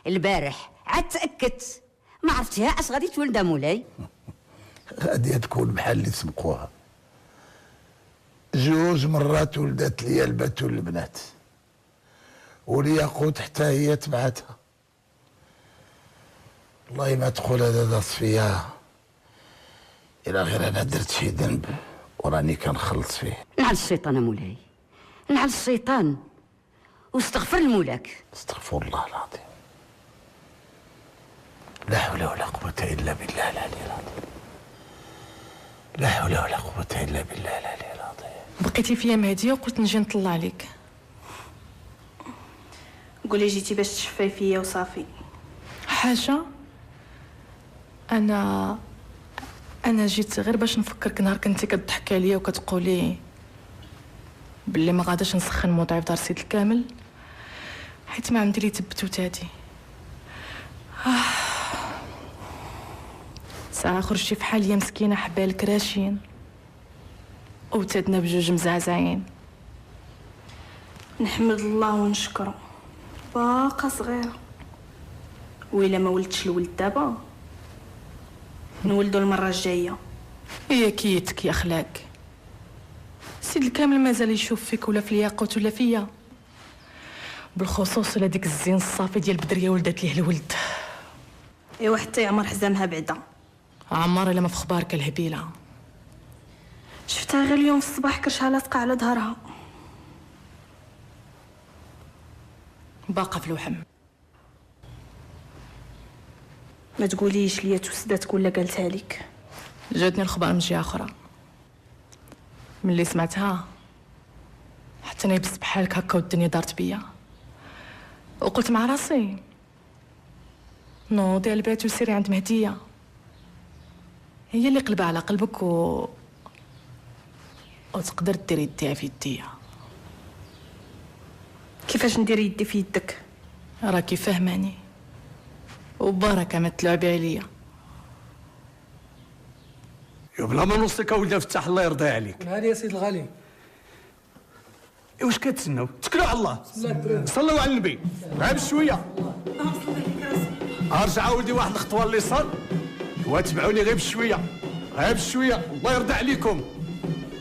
البارح عاد تاكدت ما عرفتيها اش غادي تولدها مولاي. غادي تكون بحال اللي سبقوها، جوج مرات ولدت ليا البتول البنات والياقوت حتى هي تبعتها. والله ما تقول هذا داس فيا إلا غير أنا درت شي ذنب وراني كنخلص فيه. نعل الشيطان مولاي، نعل الشيطان واستغفر لمولاك. استغفر الله العظيم. لا حول ولا قوة إلا بالله العلي العظيم. لا حول ولا قوة إلا بالله العلي العظيم. بقيتي فيا مهديه وقلت نجي نطلع عليك. قولي جيتي باش تشفاي فيا وصافي. حاجه انا جيت غير باش نفكرك نهار كنتي كتضحكي عليا وكتقولي باللي ما غاداش نسخن موضوعي في دار سيد الكامل حيت ما عندي لي تبتوتاتي. ساعه خرجتي في حاليا مسكينه حبال كراشين وتادنا بجوج مزعزعين. نحمد الله ونشكره، باقا صغيره وإلا ما ولدتش الولد دابا نولدو المره الجايه. هي كيتك يا اخلاق. سيد الكامل مازال يشوف فيك ولا في الياقوت ولا فيا، بالخصوص لهاديك الزين الصافي ديال بدريه ولدت ليه الولد. ايوا حتى عمر حزامها بعدا. عمر الا ما في خبارك الهبيله. شفتها غير اليوم في الصباح كرشها لاصقه على ظهرها. باقا في الوحم. ما تقوليش ليا توسداتك ولا قالتها لك. جاتني الخبر من جهه اخرى، ملي سمعتها حتى انا يبس بحالك هكا والدنيا دارت بيا وقلت مع راسي نوضي البيت وسيري عند مهديه، هي اللي قلبها على قلبك وتقدر ديري يديها في يديا. كيفاش ندير يدي في يدك؟ راكي فهماني وبركه ما تلعبي عليا. بلا ما نوصيك اولاد فتح الله يرضي عليك. هادي يا سيد الغالي. واش كتسناو؟ تكلوا على الله. صلوا على النبي. غير بشويه. ارجع ولدي واحد الخطوه اليسار واتبعوني غير بشويه، غير بشويه. الله يرضى عليكم.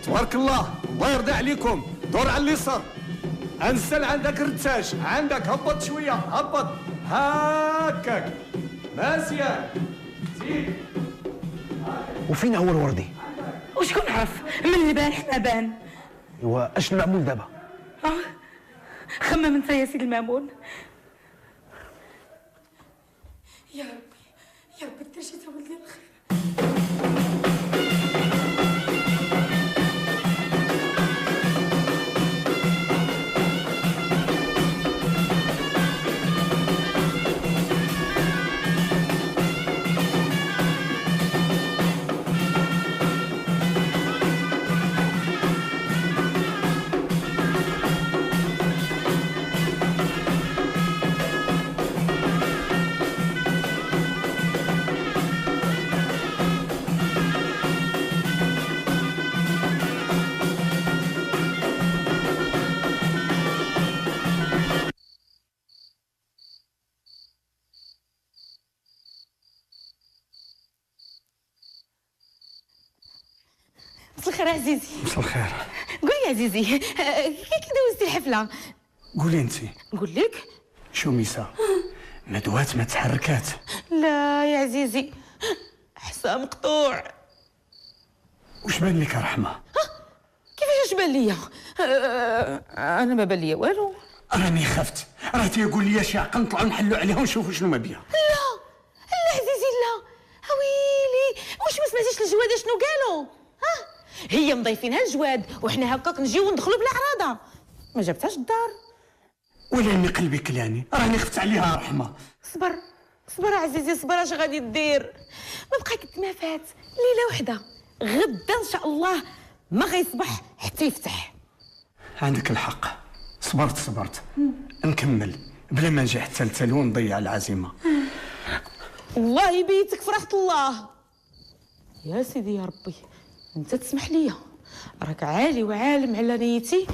تبارك الله، الله يرضى عليكم. دور على اليسار. انسل عندك الرتاج، عندك هبط شويه، هبط هكاك. مزيان. زيد. وفين هو الوردي؟ وشكون عرف؟ من البارح ما بان. ايوا اش المعمول دابا؟ خمم انت يا سيدي المامون. يا ربي يا ربي دير شي تولدي الخير. مساء الخير عزيزي. مساء الخير. قولي يا عزيزي كي دوزتي الحفله؟ قولي انت. نقول لك شو ميسا ندوات ما تحركات. لا يا عزيزي حسها مقطوع. وش بان لك رحمه؟ كيفاش بان ليا؟ انا ما بان ليا والو. راني خفت، راه تيقول لي شي عقل نطلعوا نحلوا عليها ونشوفوا شنو ما بيها. لا لا عزيزي لا. ويلي واش ما سمعتيش الجواد شنو قالوا؟ هي مضيفينها الجواد وحنا هكاك نجيو وندخلوا بلا عراضه، ما جابتهاش الدار. ولا اني قلبي كلاني راني خفت عليها رحمه. صبر صبر عزيزي صبر، اش غادي دير؟ ما بقى قد ما فات ليله وحده، غدا ان شاء الله ما غيصبح حتى يفتح. عندك الحق، صبرت نكمل بلا ما نجي حتى لتالي ونضيع العزيمه. الله يبيتك فرحة الله. يا سيدي يا ربي انت تسمح لي، راك عالي وعالم على نيتي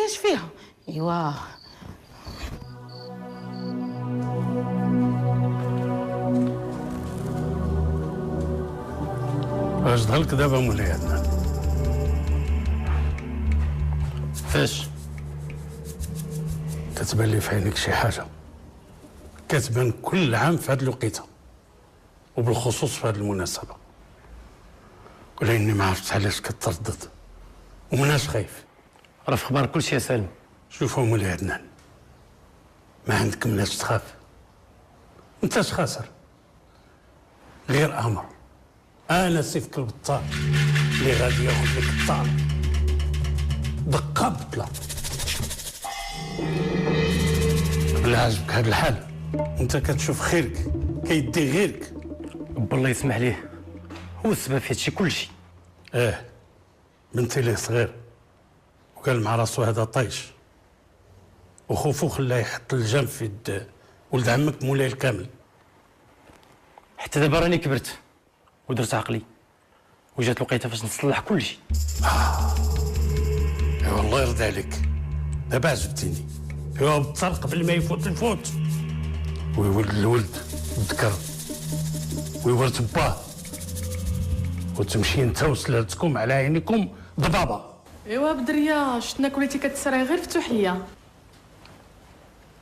اش فيها. ايوا اش ظهرك دابا مولاي عدنان؟ فاش كتبان لي في عينيك شي حاجه، كتبان كل عام في هذه الوقيته وبالخصوص في هذه المناسبه، ولاني ما عرفتش علاش كتردد ومناش خايف. راه في اخبار كلشي يا سالم. شوفوا مولاي عدنان، ما عندك مناش تخاف، انت اش خاسر؟ غير امر، انا سيف البطال اللي غادي ياخذ لك الطار دقه بطله. بلا عجبك هذا الحال وانت كتشوف خيرك كيدي غيرك. بالله يسمح ليه، هو السبب في هادشي كلشي. بنتي ليه صغير وقال مع راسو هذا طايش، وخوفو خلاه يحط الجنب في يد ولد عمك مولاي الكامل. حتى دابا راني كبرت ودرت عقلي وجات الوقيته فاش نصلح كلشي. ايوا الله يرضي عليك، دابا عجبتيني. ايوا بالطرق قبل ما يفوت الفوت، ويولد الولد الذكر ويورث باه، وتمشي انت وسلالتكم على عينيكم ضبابه. ايوا بدريه شتنا كليتي كتسرعي غير فتوحيه.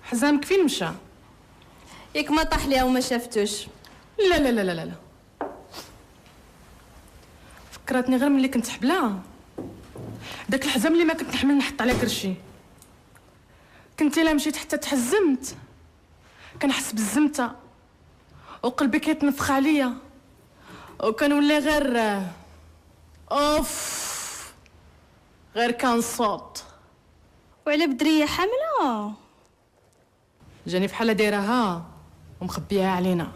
حزامك فين مشى؟ ياك ما طاح ليها وما شافتوش. لا لا لا لا لا، فكرتني غير ملي كنت حبلة، داك الحزام اللي ما كنت نحمل نحط على كرشي. كنت الا مشيت حتى تحزمت كنحس بالزمته وقلبي كيتنفخ عليا وكنولي غير اوف، غير كان صوت. وعلى بدريه حامله جاني بحال دايرها ومخبيها علينا.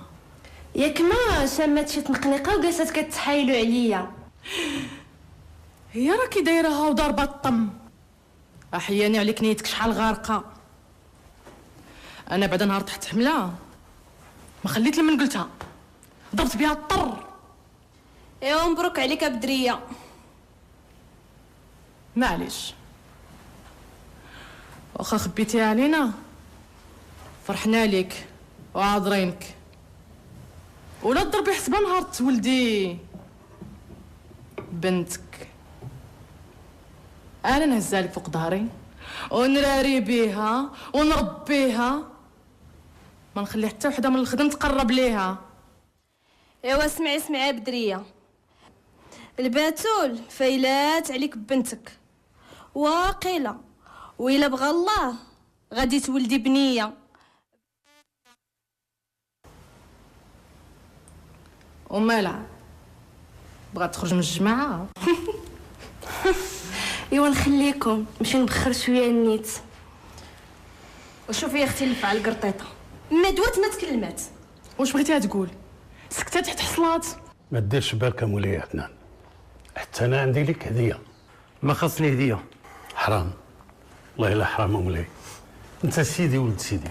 ياك ما شمات شي تنقنيقه وجالسات كتحايلوا عليا. هي راكي دايرها وضاربه الطم. احياني عليك نيتك شحال غارقه. انا بعد نهار تحت حمله ما خليت لمن قلتها، ضربت بها الطر. ايوا مبروك عليك بدريه. معليش واخا خبيتيها علينا فرحنا ليك وعاذرينك، ولا تضربي حسبه نهار تولدي بنتك. انا نهزها لك فوق ظهري ونراري بيها ونربيها، ما نخلي حتى وحده من الخدم تقرب ليها. ايوا اسمعي بدريه، الباتول فايلات عليك بنتك واقيله، وإلا بغى الله غادي تولدي بنيه. ومالها بغات تخرج من الجماعه؟ ايوا نخليكم نمشي نبخر شويه النيت. وشوفي يا اختي اللي على القرطيطه ما دوات ما تكلمات. واش بغيتيها تقول؟ سكتات حتى حصلات. ما ديرش بالك مولاي عدنان، حتى انا عندي لك هديه. ما خاصني هديه. حرام، والله الا حرام مولاي. انت سيدي ولد سيدي،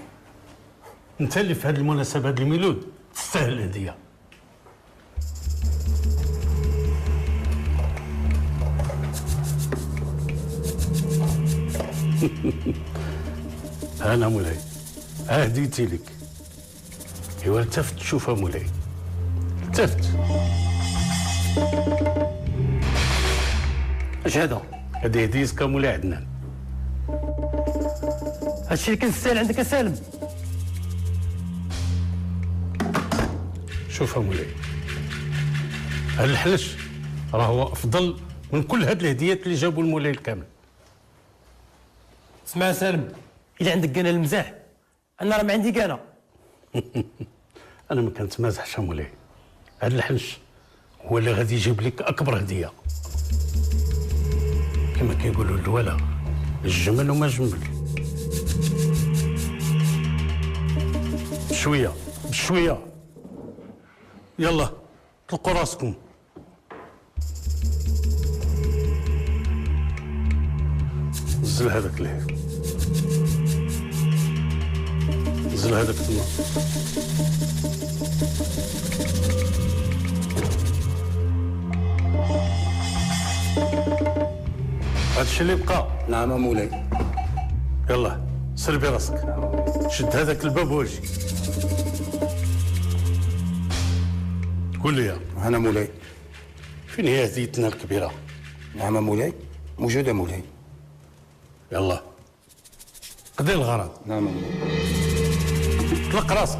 انت اللي في هذه المناسبه هذا الميلود تستاهل الهديه. انا مولاي هديتي لك. ايوا التفت شوفها مولاي، التفت. اش هذا؟ هذه هديتك مولاي عدنان. هادشي اللي كنستاهل عندك يا سالم. شوفها مولاي، هاد الحلش راه هو افضل من كل هاد الهديات اللي جابوا المولاي الكامل. اسمع يا سالم، الا عندك قنا المزاح انا راه ما عندي قنا. انا ما كنتمازحش مولاي، هاد الحلش هو اللي غادي يجيب لك اكبر هديه. كما كيقولوا الولا الجمل وما جمل. بشويه بشويه. يلا طلقوا راسكم. نزل هذاك لهيه، نزل هذاك تما. هادشي اللي بقى. نعم مولاي. يلا سر براسك، شد هذاك الباب واجي. قول لي أنا مولاي. فين هي هديتنا الكبيرة؟ نعم مولاي، موجودة مولاي. يلا قضي الغرض. نعم مولاي. طلق راسك.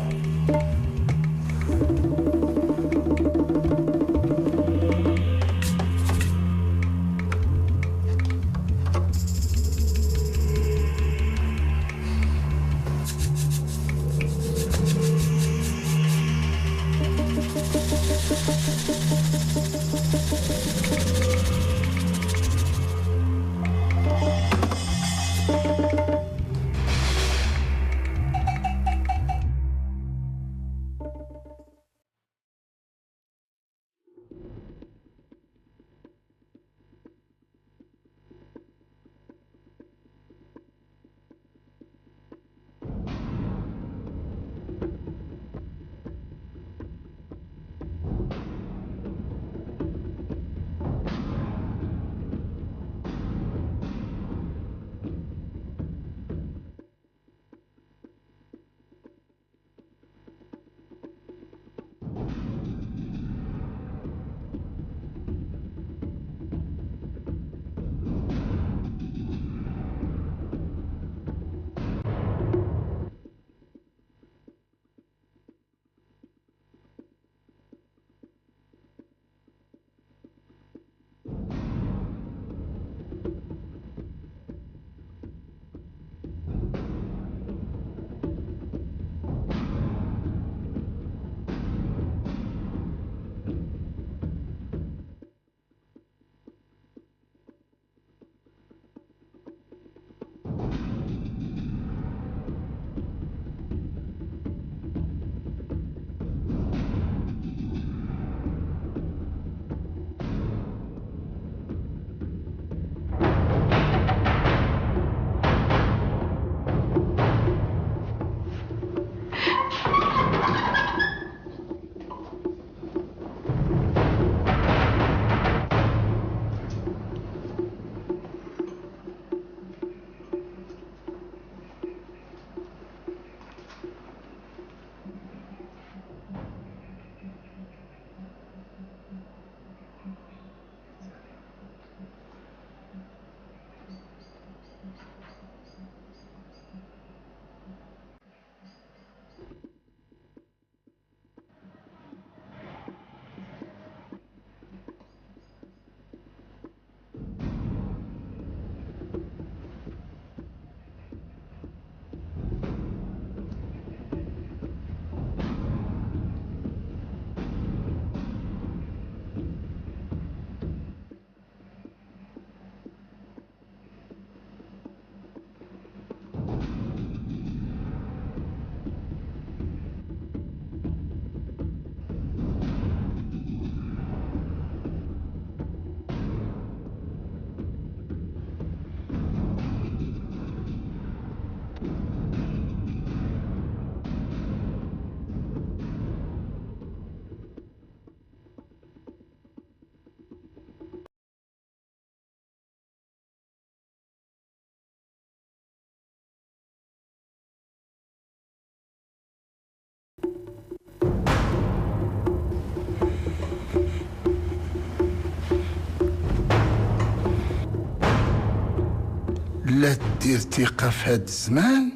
لا دير ثقة في هاد الزمان،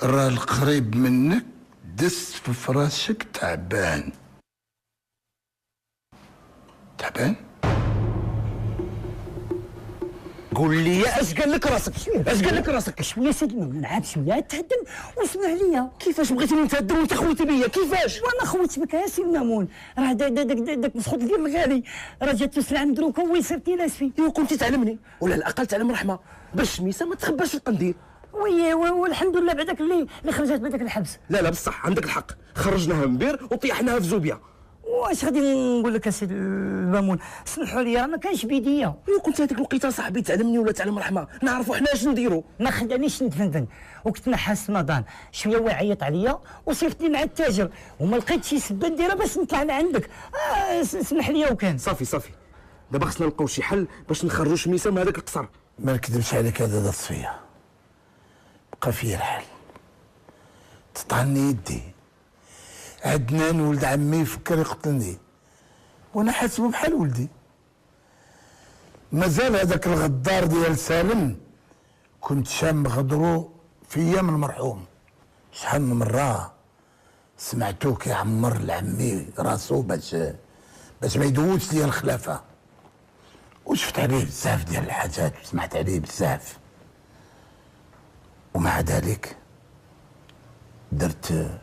راه القريب منك دس في فراشك تعبان. تعبان؟ قول لي اش قال لك راسك؟ اش قال لك راسك؟ شويه سيدي مامون، عاد شويه تهدم واسمع ليا. كيفاش بغيتيني نتهدم وانت خويتي بيا؟ كيفاش؟ وانا خويت بك يا سيدي مامون، راه داك مسخوط ديال الغالي راه جات تسلع عند دروكا ويصيفطني ناس فيه. ايوا كنتي تعلمني ولا على الاقل تعلم رحمه باش الشميسه ما تخباش في القنديل. وي والحمد لله بعداك اللي خرجت بعداك الحبس. لا بصح عندك الحق، خرجناها من بير وطيحناها في زوبيا. واش غادي نقول لك اسيدي المامون؟ سمحوا لي راه ما كانش بيديا. كنت هذيك الوقيته صاحبي تعلمني ولا تعلم رحمه، نعرفوا حنا اش نديروا. ما خلانيش نتفنن، وكنت نحاس رمضان شويه هو عيط عليا وصيفطني مع التاجر وما لقيتش شي سبه نديرها باش نطلع لعندك. سمح لي وكان صافي دابا خصنا نلقاو شي حل باش نخرجوا شميسه من هذاك القصر. ما نكذبش عليك هذا صفيه، بقى فيا الحال، تطعني يدي. عدنان ولد عمي يفكر يقتلني وانا حاسبه بحال ولدي. مازال هذاك الغدار ديال سالم كنت شام غدرو فيا من المرحوم. شحال من مره سمعتو كيعمر لعمي راسو باش ما يدوزش ليا الخلافه، وشفت عليه بزاف ديال الحاجات وسمعت عليه بزاف، ومع ذلك درت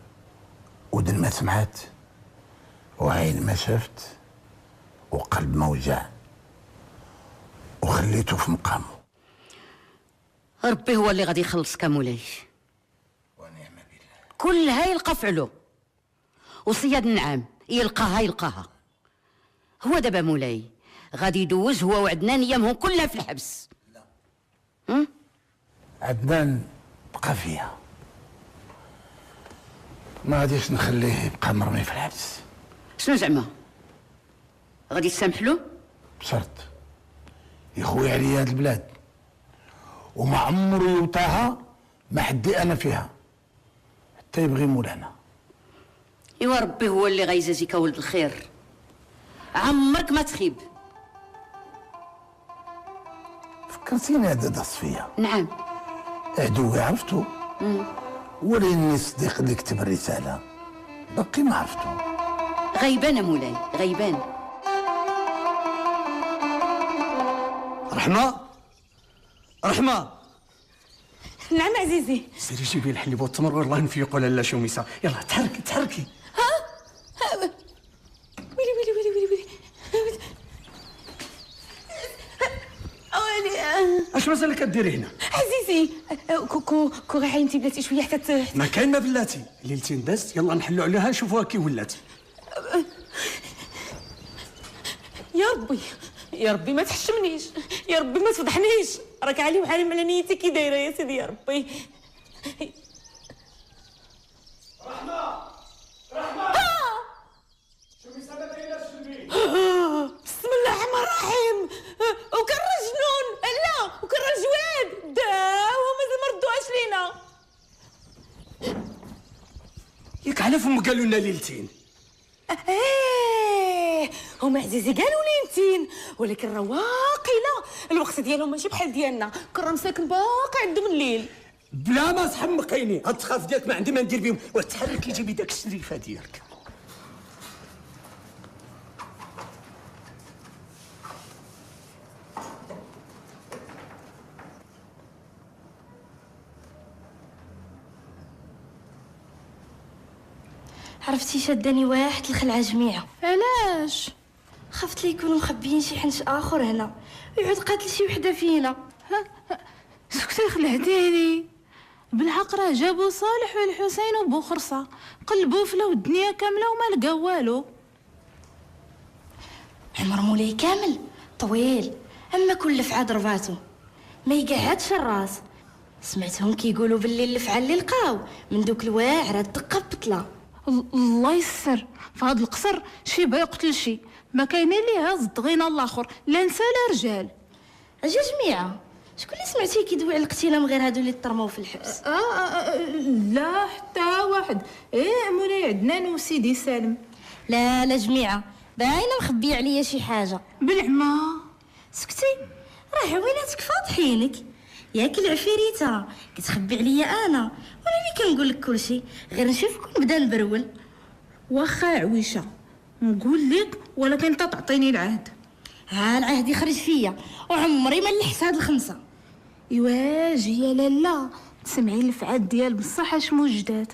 ودن ما سمعت وعين ما شفت وقلب ما وجع وخليته في مقامه. ربي هو اللي غادي يخلصك مولاي. كلها يلقى فعلو، وصياد النعام يلقاها. هو دابا مولاي غادي يدوز هو وعدنان ايامهم كلها في الحبس. عدنان بقى فيها، ما غاديش نخليه يبقى مرمي في الحبس. شنو زعما غادي تسامح له؟ بشرط يخوي عليا هاد البلاد وما عمرو يوطاها ما حدي انا فيها حتى يبغي مولانا. ايوا ربي هو اللي غيجازيك ولد الخير، عمرك ما تخيب. فكرتيني هذا صفيه. نعم عدوي عرفتو، ولكن الصديق اللي كتب الرساله باقي ما عرفتو. غيبان مولاي غيبان. رحمه نعم عزيزي. سيري جيبي الحليب والتمر والله نفيقوا لالا شوميسه. يلا تحركي. ويلي اش مازال كديري هنا؟ عزيزي كو عينتي بلاتي شويه حتى ما كاين ما بلاتي، ليلتين دازت، يلا نحلوا عليها نشوفوها كي ولات. يا ربي ما تحشمنيش، يا ربي ما تفضحنيش، راك عالم على نيتي كي دايره يا سيدي يا ربي. رحمه شوميسه ما كايناش في البيت. بسم الله الرحمن الرحيم. وكان جنون لا وكان جواد داو مازال ما ردوهاش لينا. ياك على فهم قالوا لنا ليلتين. هما عزيزي قالوا ليلتين، ولكن راه واقيلا الوقت ديالهم ماشي بحال ديالنا، كرا مساكن باقي عندهم الليل. بلا ما تحمقيني، هاد التخاف ديالك ما عندي ما ندير بهم، وتحركي جيبي داك الشريفه ديالك. عرفتي شداني واحد الخلعه جميعه. علاش؟ خفت لي يكونوا مخبيين شي حنش اخر هنا ويعود قاتل شي وحده فينا. سكتي خلعتيني. بالحق راه جابوا صالح والحسين وبوخرصه، قلبوا فلو الدنيا كامله وما لقاو والو. عمر مولاي كامل طويل، اما كل لفعه ضرباتو ما يقعدش الراس. سمعتهم كيقولوا باللي اللفعه اللي لقاو من دوك الواعره الدقه بطله. الله يسر، في هذا القصر شي بغى يقتل شي، ما كاينين اللي هاز الضغينه الاخر لا نساء لا رجال. اجا جميعه شكون اللي سمعتيه كيدوي على القتيله من غير هادو اللي طرموا في الحبس؟ لا حتى واحد. مولاي عدنان وسيدي سالم. لا جميعه باينه مخبيه عليا شي حاجه. بالعمى سكتي، راه عويناتك فاضحينك. ياك العفيريته كتخبي عليا انا وانا اللي كنقول لك كلشي، غير نشوفك نبدا نبرول. واخا عويشه نقول لك، ولكن انت تعطيني العهد. ها العهد يخرج فيا وعمري ما نلحس هاد الخمسه. ايوا جي يا لالا تسمعي الفعاد ديال بصح اش موجدات.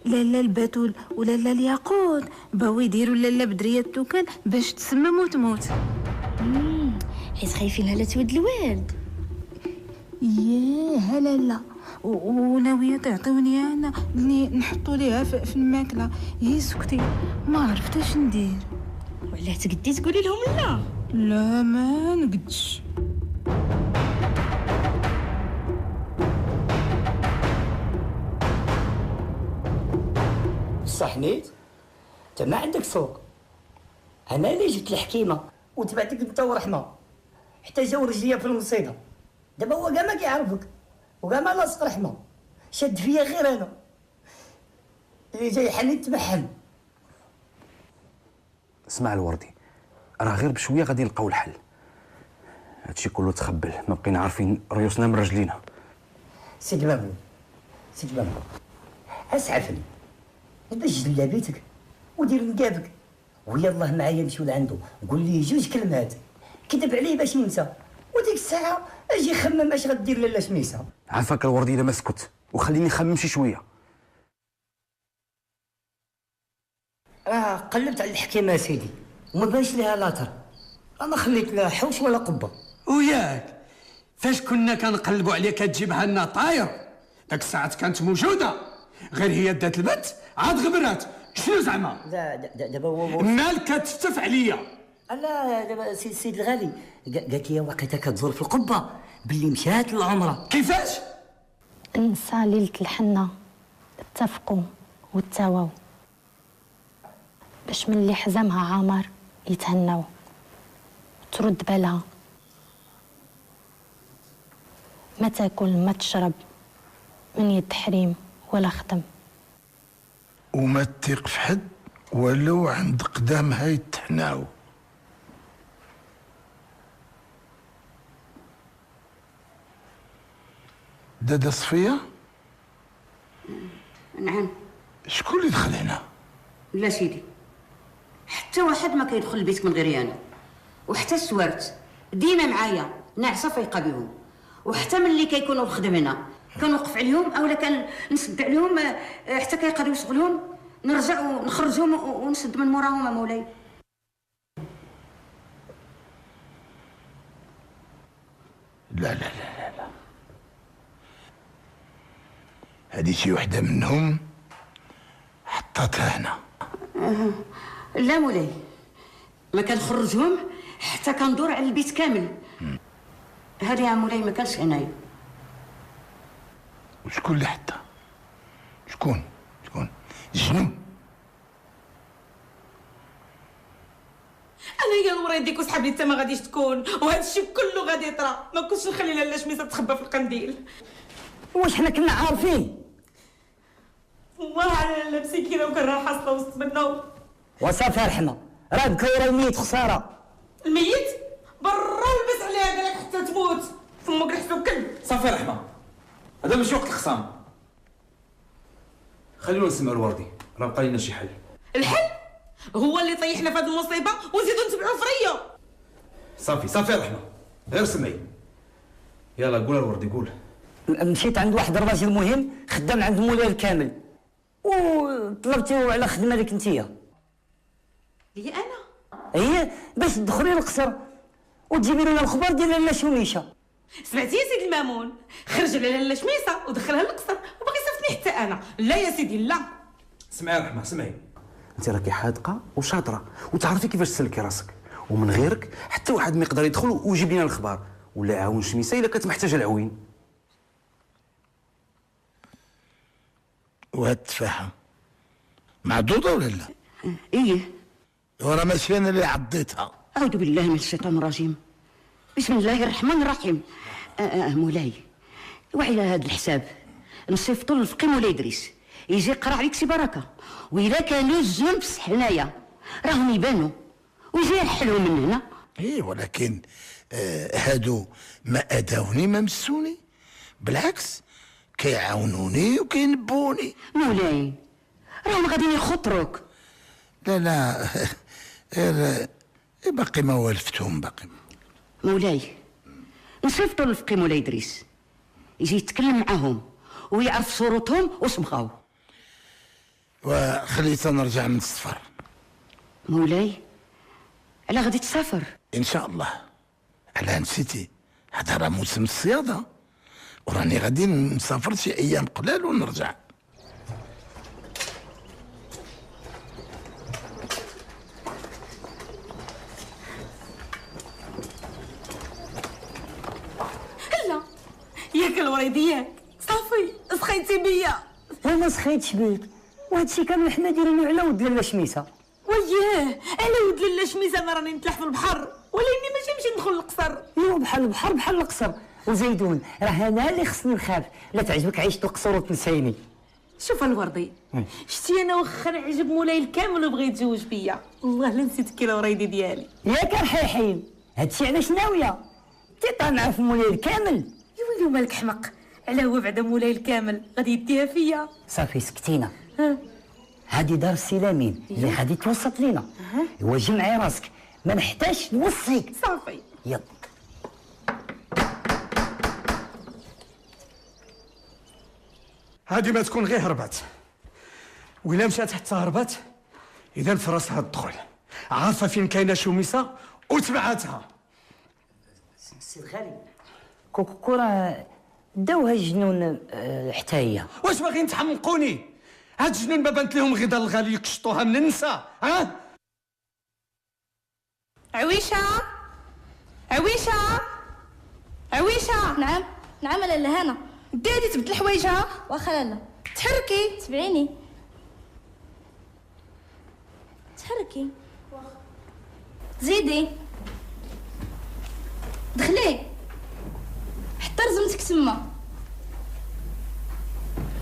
لالا البتول ولالا الياقوت باو يديروا لالا بدريه التوكل باش تسمم وتموت. حيت خايفين لا تود الوالد. ياه لا وناويه تعطيوني انا اللي نحطوا ليها في الماكله. هي سكتي ما عرفت اش ندير. وعلاه تقدي تقولي لهم لا؟ لا ما نقدش. صح نيت انت ما عندك سوق. انا اللي جبت الحكيمه وتبعتك انت ورحمه حتى جاو رجليا في المصيده. دابا هو كاع ما كيعرفك وكاع ما لاصق رحمه، شاد فيا غير انا اللي جاي حنين تبحن. اسمع الوردي، راه غير بشويه غادي نلقاو الحل. هادشي كله تخبل، ما بقينا عارفين ريوسنا من رجلينا. سيدي مامون سيدي مامون اسعفني باش جلابيتك ودير نقابك ويلاه معايا نمشيو لعندو نقول ليه جوج كلمات كذب عليه باش ينسى، وديك الساعه اجي خمم اش غدير لاله شميسه. عافاك الوردي الا ما سكت وخليني نخمم شي شويه. قلبت على الحكيمه سيدي وما بانش ليها لاطر، انا خليت لا حوش ولا قبه. وياك فاش كنا كنقلبوا عليك تجيبها لنا طاير داك الساعات كانت موجوده، غير هي دات البنت عاد غبرات. شنو زعما؟ لا دابا هو مالك كتفتف عليا؟ لا دابا سيد الغالي قالت لي وقيته كتزور في القبه باللي مشات للعمره. كيفاش؟ النساء ليلة الحنة اتفقوا وتساواو باش من اللي حزمها عامر يتهناو ترد بالها، ما تاكل ما تشرب من يد حريم ولا خدم، وما تثيق في حد ولو عند قدامها يتحناو. دادا صفية؟ نعم. شكون اللي دخل هنا؟ لا سيدي، حتى واحد ما كيدخل لبيتك من غيري انا، وحتى السوارت ديما معايا ناعسه فايقه بهم، وحتى ملي كيكونوا الخدم هنا كنوقف عليهم اولا كان نسد عليهم حتى كيقضيو شغلهم، نرجع ونخرجهم ونسد من موراهم مولاي. لا لا لا لا لا، هذه شي وحده منهم حطتها هنا. لا مولاي، ما كنخرجهم حتى كندور على البيت كامل. هذه يا مولاي ما كانش عنايه. وشكون اللي حطها؟ شكون جنون؟ انا يا نور يديك وسحب لي انت ما غاديش تكون، وهذا الشيء كله غادي يطرا. ما كنتش نخلي لاله شميسه تخبى في القنديل. واش حنا كنا عارفين؟ والله على لاله مسكينه وكرها حاصله وسط منه. وصافي رحمه راه بكايره الميت خساره. الميت برا لبس عليها قالك حتى تموت فمك ريحتو كلب. صافي رحمه، هذا ماشي وقت الخصام. خلينا نسمعوا الوردي، راه بقى لنا شي حل. الحل هو اللي طيحنا في هذه المصيبه ونزيدو نتبعو فريه. صافي رحمه، غير سمعي. يلا قول الوردي قول. مشيت عند واحد الراجل مهم خدام عند مولاي الكامل وطلبتيه على خدمه لك انتيا. لي انا؟ ايه باش تدخلي القصر وتجيبي لنا الخبر ديال لاله شميشه. سمعتي يا سيدي المامون؟ خرج على لاله شميسه ودخلها للقصر وباغي يصيفطني حتى انا. لا يا سيدي لا. اسمعي رحمه اسمعي، انت راكي حاذقه وشاطره وتعرفي كيفاش تسلكي راسك، ومن غيرك حتى واحد ما يقدر يدخل ويجيب لنا الخبر ولا يعاون شميسه الا كانت محتاجه العوين. وهاد التفاحه معدوده ولا لا؟ ايه. وراه ماشي انا اللي عضيتها. اعوذ بالله من الشيطان الرجيم. بسم الله الرحمن الرحيم. مولاي وعلى هذا الحساب نصيفطوا للفقي مولاي ادريس يجي يقرا عليك سي بركه، واذا كانوا الزون بصح هنايا راهم يبانوا ويجي يحلوا من هنا. ايه ولكن هادو ما اداوني ما مسوني، بالعكس كيعاونوني وكينبوني. مولاي راهم غاديين يخطروك. لا غير باقي ما والفتهم باقي. مولاي نصيفطوا للفقي مولاي ادريس يجي يتكلم معاهم ويعرف صورتهم وسمخاو. وخليتها نرجع من السفر. مولاي على غادي تسافر؟ ان شاء الله. على نسيتي هذا راه موسم الصياده، وراني غادي نسافر شي ايام قلال ونرجع. لا ياك الوريديات صافي سخيتي بيا. وما سخيتش بيك، وهادشي كامل حنا دايرينو على ود لاله شميسه. وياه على ود لاله شميسه ما راني نتلح في البحر ولاني ماشي نمشي ندخل القصر. ايوا بحال البحر بحال القصر. وزيدون راه انا اللي خصني نخاف لا تعجبك عيشه القصر وتنسيني. شوف الوردي شتي انا واخا نعجب مولاي الكامل وبغى يتزوج بيا والله لا نسيت كي الوريدي ديالي. ياك الحيحين هادشي علاش ناويه انت طامعه في مولاي الكامل؟ يا ويلي مالك حمق، على هو بعدا مولاي الكامل غادي يديها فيا. صافي سكتينا. هادي دار السي لامين اللي غادي توسط لينا. ايوا جمعي راسك ما نحتاجش نوصيك. صافي يلا. هادي ما تكون غير هربات، وإلا مشات حتى هربات إذا فراسها الدخول، عارفة فين كاينة شوميسة وتبعتها. سي الغالي كوكو راه داوها الجنون حتى هي. واش باغيين تحمقوني؟ هاد الجنون ما بانت لهم غير دار الغالي يكشطوها من النساء، ها؟ عويشة عويشة عويشة. نعم نعم لاله هنا بديتي تبدل حوايجها. واخا لاله تحركي تبعيني تحركي زيدي دخلي حتى رزمتك تما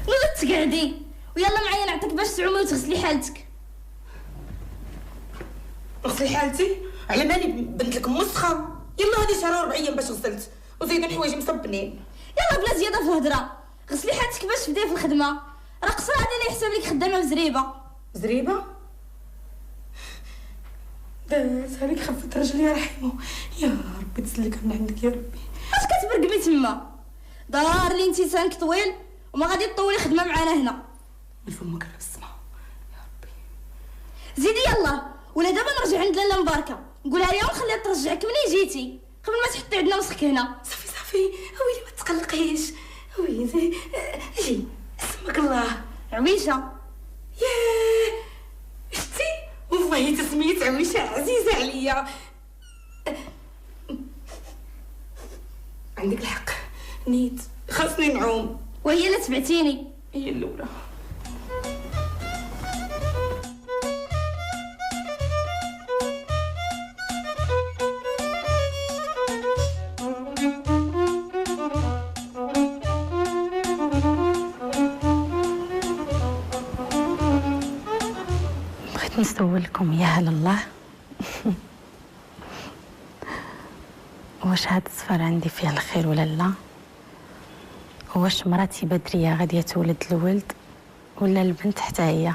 ولا تقعدي ويلا معايا نعطيك باش تعومي وتغسلي حالتك. غسلي حالتي على مالي بنت لك مسخه. يلا هادي شهر 4 ايام باش غسلت وزيدوا حوايجي مصبنين. يلا بلا زياده في الهضره غسلي حالتك باش تبداي في الخدمه. راه قصر هذا اللي يحسب لك خدامه مزريبه. زريبه دازها لك خفت رجلي يا رحمو. يا ربي تسلك من عندك يا ربي. اش كتبرقمي تما؟ دار لي انت سانك طويل وما غادي تطولي خدمه معانا هنا. من فمك الرسمه يا ربي. زيدي يلا ولا دابا نرجع عند لاله مباركه نقولها ليها ونخليها ترجعك منين جيتي قبل ما تحطي عندنا وسخك هنا. صافي ويلي ما تقلقيش. ويلي اجي اسمك الله. عويشه. ياه شتي والله تسميت عويشه عزيزه عليا. عندك الحق نيت خاصني نعوم. وهي اللي تبعتيني هي الاولى. نسولكم يا هلا الله واش هاد السفر عندي فيه الخير ولا لا؟ واش مراتي بدريه غاديه تولد الولد ولا البنت حتى هي؟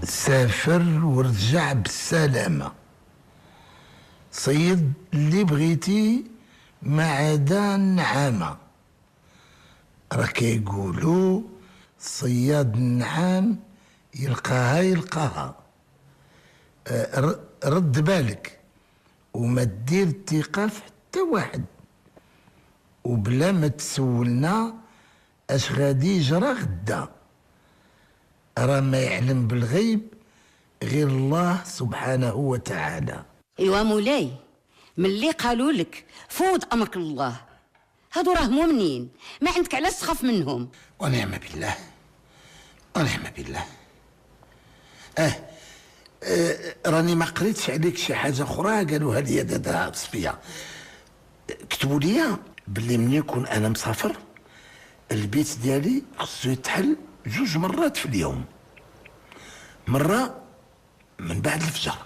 سافر ورجع بالسلامة، صيد اللي بغيتي ما عدا النعامة. راه كيقولوا صياد النعام يلقاها. رد بالك وما دير الثقة في حتى واحد، وبلا ما تسولنا اش غادي يجرى غدا. راه ما يعلم بالغيب غير الله سبحانه وتعالى. ايوا مولاي ملي قالوا لك فوض امرك الله، هادو راه مؤمنين ما عندك علاش تخاف منهم. ونعم بالله ونعم بالله. راني ما قريتش عليك شي حاجه اخرى قالوها لي دادا صفيه. كتبوا لي باللي من يكون انا مسافر البيت ديالي خصو يتحل 2 مرات في اليوم، مرة من بعد الفجر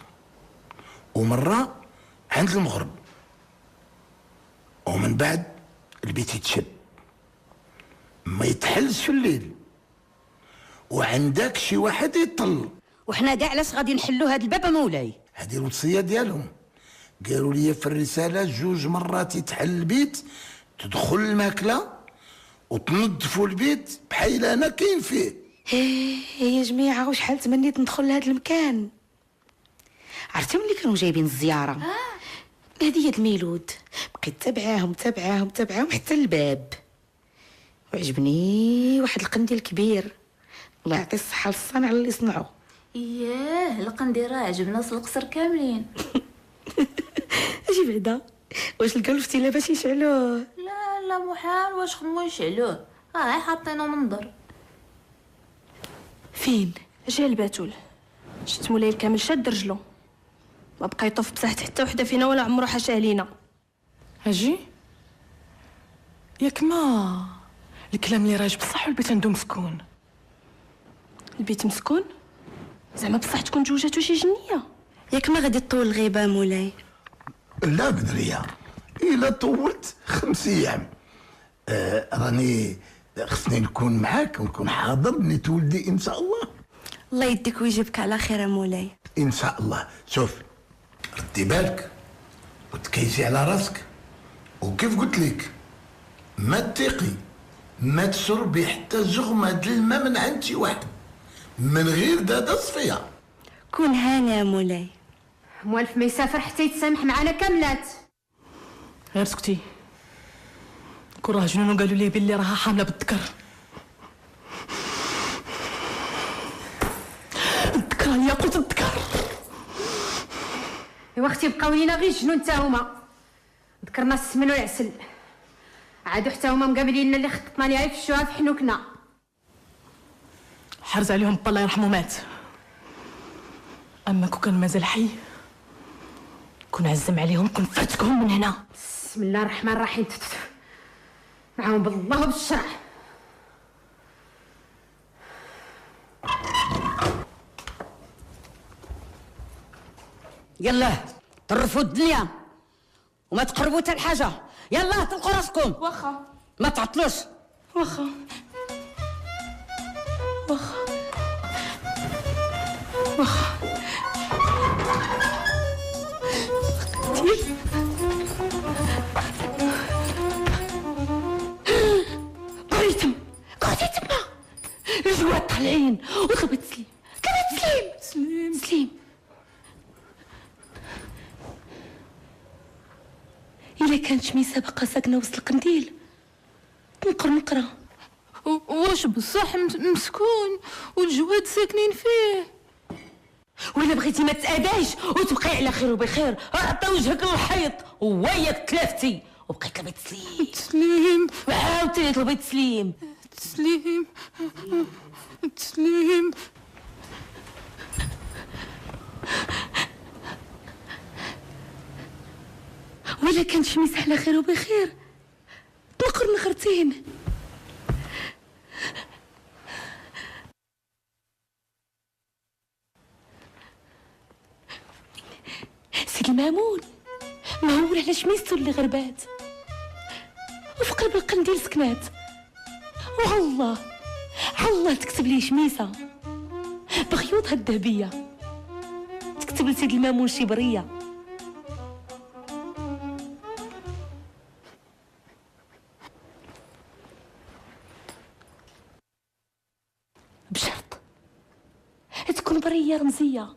ومرة عند المغرب، ومن بعد البيت يتشد ما يتحلش في الليل، وعندك شي واحد يطل. وحنا كاع علاش غادي نحلوا هاد الباب مولاي؟ هذه الوصيه ديالهم، قالوا لي في الرساله 2 مرات يتحل البيت، تدخل الماكله وتنظفوا البيت بحال انا كاين فيه. يا جماعه وشحال تمنيت ندخل لهذا المكان. عرفتي ملي كانوا جايبين الزياره هديه الميلود، بقيت تبعاهم حتى الباب، وعجبني واحد القنديل كبير، الله يعطي الصحه للصانع اللي صنعو. اياه القنديل راه عجب ناس القصر كاملين. اجي بعدا واش لقاو الفتيله باش يشعلوه؟ لا محال، واش خمو يشعلوه؟ حاطينو منظر. فين؟ جا الباتول، شفت مولاي الكامل شاد رجلو، ما بقى يطوف بساحة حتى وحده فينا ولا عمرو حاشا علينا. اجي ياك ما الكلام اللي راجب بصح والبيت عنده مسكون. البيت مسكون؟ زعما بصح تكون جوجاتو شي جنيه؟ ياك ما غادي تطول الغيبه مولاي؟ لا بدريه، الا طولت 5 ايام راني خصني نكون معاك ونكون حاضر ملي تولدي ان شاء الله. الله يديك ويجيبك على خير يا مولاي. ان شاء الله. شوف ردي بالك وتكيسي على راسك، وكيف قلت لك ما تثقي ما تشربي حتى زغمه د الماء من عند شي واحد من غير دادا صفيه. كون هاني يا مولاي. موالف ما يسافر حتى يتسامح معنا كاملات. غير سكتي، كون راه جنون وقالوا لي بلي راها حامله بالذكر. الذكر يا قلت الذكر. ايوا اختي بقاو لينا غير الجنون تا هما، ذكرنا السمن والعسل، عادوا حتى هما مقابلين لنا اللي خططنا ليها يفشوها في حنوكنا. حرز عليهم با الله يرحمه مات، اما كون كان مازال حي كون عزم عليهم كون فرتكهم من هنا. بسم الله الرحمن الرحيم، معاهم بالله وبالشرع. يلا طرفوا الدنيا وما تقربوا حتى لحاجه. يلا طلقوا راسكم. واخا ما تعطلوش. واخا قعدي تما الجواد طالعين وطلبت سليم. كانت سليم إلا كانت شميسة باقا ساكنة وسط القنديل نقرا. واش بصح مسكون والجواد ساكنين فيه؟ وإلا بغيتي ما تأذاش وتبقاي على خير وبخير عطا وجهك للحيط وياك تلافتي وبقيت طلبت سليم وعاودتي طلبت سليم. ولا كانت شميس على خير وبخير نقر نخرتين. سيدي المامون مهول على شميستو اللي غربات وفي قلب القنديل سكنات، والله تكتب لي شميسه بخيوطها الذهبيه، تكتب لسيد المامون شي بريه. بشرط تكون بريه رمزيه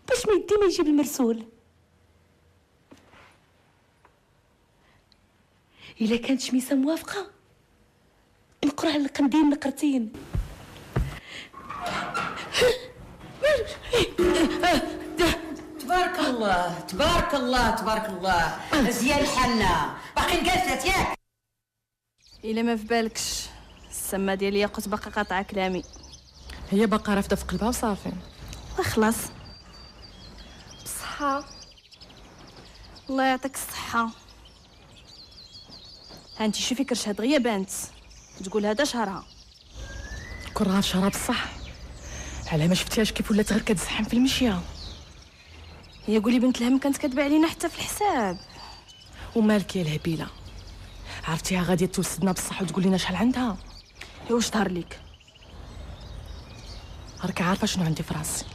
باش ما يدي ما يجيب المرسول. إلا كانت شميسة موافقة نقرا على القنديل نقرتين. تبارك الله تبارك الله تبارك الله. مزيان حنا باقي جالسات ياك؟ الا ما في بالكش السما ديالي ياقوت باقا قاطعه كلامي، هي باقا رافده في قلبها وصافي وخلاص. بصحة الله يعطيك الصحة. هانتي شوفي كرش هاد غيا بانت تقول هذا شهرها. كون راه شهرها بصح علاه ما شفتيهاش كيف ولات غير كتزحم في المشيه. هي قولي بنت الهم كانت كاتبه علينا حتى في الحساب. ومالك يا الهبيله، عرفتيها غاديه توسدنا بصح وتقول لنا شحال عندها؟ واش ظهر ليك؟ راك عارفه شنو عندي في راسي،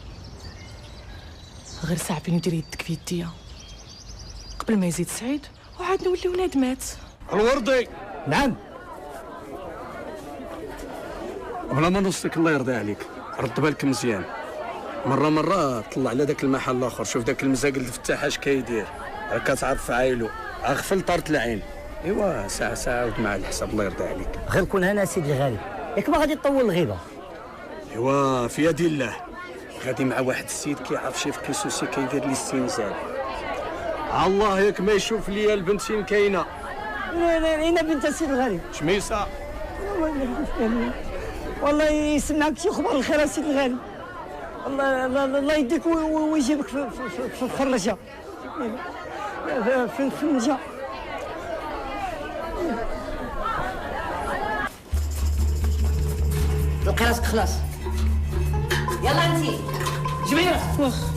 غير ساعه فين ندير يدك في يديا قبل ما يزيد سعيد وعاد نوليو نادمات. الوردي. نعم. بلا ما نوصلك الله يرضي عليك، رد بالك مزيان. مرة طلع على داك المحل الاخر، شوف داك المزاقل الفتاح اش كيدير، راك كتعرف عايلو، اغفل طارت العين. ايوا ساعة عاود مع الحساب الله يرضي عليك. غير كون هنا سيدي الغالي، ياك ما غادي تطول الغيبه. ايوا في يد الله، غادي مع واحد السيد كيعرف شي في كيسوسي كيدير لي استنزال. الله ياك ما يشوف ليا البنت فين كاينه. اين بنت السيد الغالي؟ شميسه. والله يسمعك شي خبر الخير السيد الغالي. الله يديك ويجيبك في الرجا، في النجا. لقي راسك خلاص. يلا انتي جميله. واخ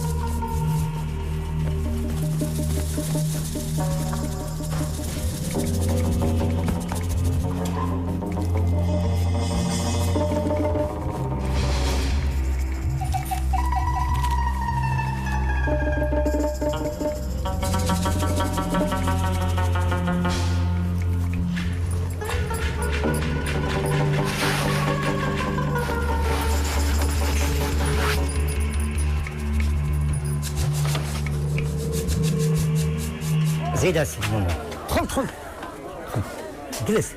زيد السيد ماما. دخل جلس.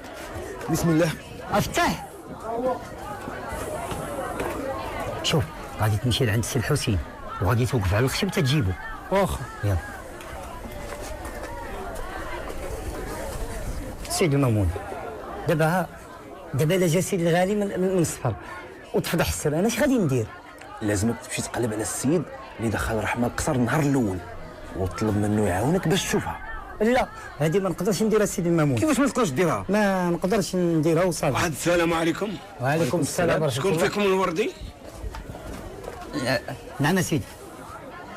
بسم الله. افتح. شوف غادي تمشي لعند السي الحسين وغادي توقف على الخشب تجيبو. واخا. يلا. سيدي المامون، دابا الا جا سيدي الغالي من السفر وتفضح السر، انا اش غادي ندير؟ لازمك تمشي تقلب على السيد اللي دخل رحمه القصر النهار الاول وطلب منه يعاونك باش تشوفها. لا هذه ما نقدرش نديرها سيدي المامون. كيفاش ما تقدرش ديرها؟ ما نقدرش نديرها وصافي. واحد السلام عليكم. وعليكم السلام ورحمه شكون الله. فيكم الوردي؟ نعم سيدي.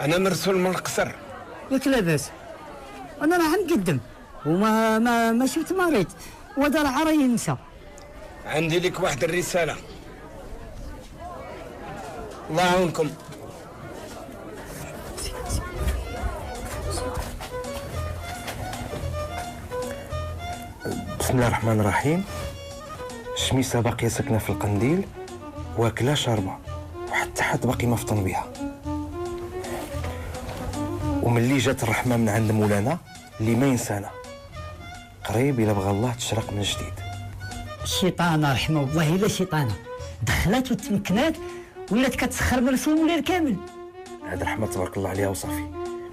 انا مرسول من القصر. ياك لاباس، انا راه نقدم وما شفت مريض وهذا راه راه ينسى. عندي لك واحد الرساله، الله يعاونكم. بسم الله الرحمن الرحيم. شميسة باقية ساكنة في القنديل، واكلة شاربة وحتى حد باقي ما فطن بها. وملي جات الرحمة من عند مولانا اللي ما ينسانا، قريب إلا بغى الله تشرق من جديد. الشيطانة رحمة والله إلا شيطانة دخلات وتمكنات ولات كتسخر من رسول مولاي الكامل. هاد رحمة تبارك الله عليها وصافي،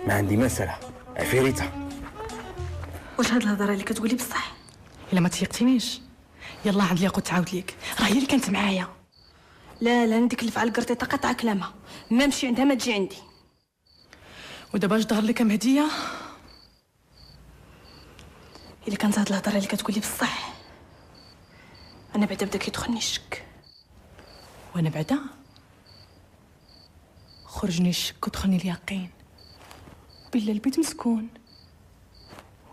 ما عندي ما نسالها، عفيريتها. واش هاد الهضره اللي كتقولي بصح؟ الا ما تيقتينيش يلا عند الياقوت تعاود ليك، راه هي اللي كانت معايا. لا نديك اللي فعل قرطيطه قطع كلامها، ما نمشي عندها ما تجي عندي. ودابا اش ظهر لك مهديه؟ الا كانت هاد الهضره اللي كتقولي بصح انا بعدا بدا كيدخلني الشك، وانا بعدا خرجني الشك ودخلني اليقين بلا البيت مسكون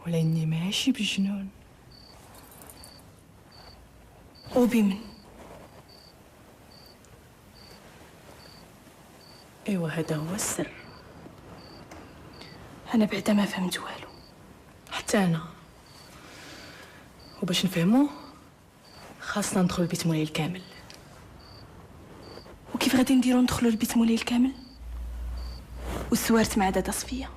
ولا اني ماشي بجنون. وبمن؟ ايوا هذا هو السر. انا بعدا ما فهمت والو. حتى انا. وباش نفهمو خاصنا ندخلو لبيت مولاي الكامل. وكيف غادي نديرو ندخلو لبيت مولاي الكامل وسوارت مع دادا صفيه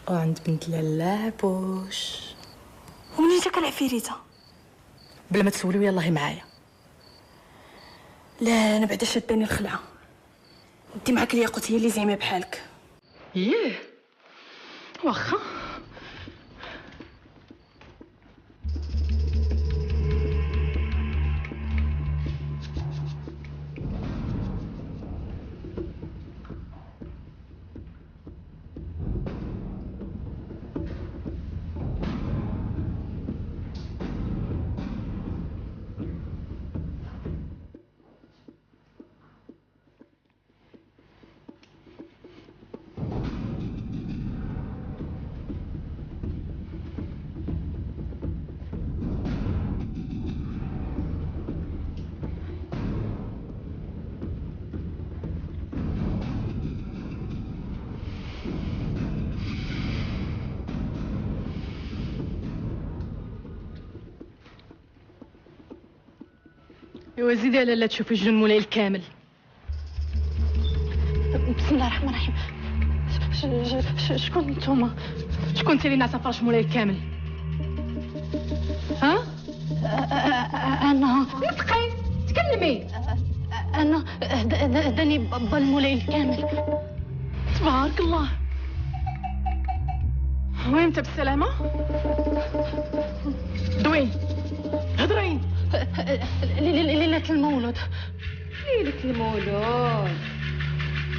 وعند بنت لالا بوش؟ ومنين جاك العفيريته؟ بلا ما تسولي يلاه معايا. لا انا بعدا شداني الخلعه. انت معاك الياقوت هي اللي زعيمه بحالك. ياه واخا. ايوا زيدي على لا تشوفي جنون مولاي الكامل. بسم الله الرحمن الرحيم. شكون نتوما؟ شكون انت اللي ناعسه فراش مولاي الكامل؟ ها؟ انا نطقي تكلمي. انا داني با المولاي الكامل. تبارك الله. ويمتى بالسلامة؟ دوين هضري. ليلة المولود. ليلة المولود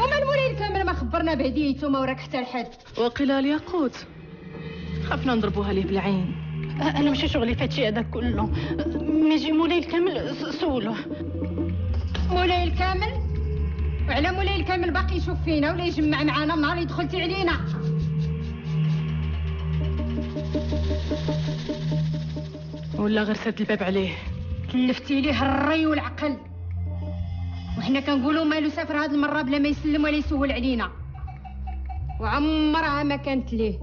وما المولاي الكامل ما خبرنا بهديته ما وراك حتى لحد. وقيل الياقوت خافنا نضربوها ليه بالعين. انا ماشي شغلي فهادشي هذا كله. ما يجي مولاي الكامل سولوه. مولاي الكامل؟ وعلى مولاي الكامل باقي يشوف فينا ولا يجمع معانا النهار اللي دخلتي علينا؟ ولا غير سد الباب عليه. كلفتي ليه الري والعقل وحنا كنقولوا مالو سافر هاد المره بلا ما يسلم ولا يسول علينا. وعمرها ما كانت ليه،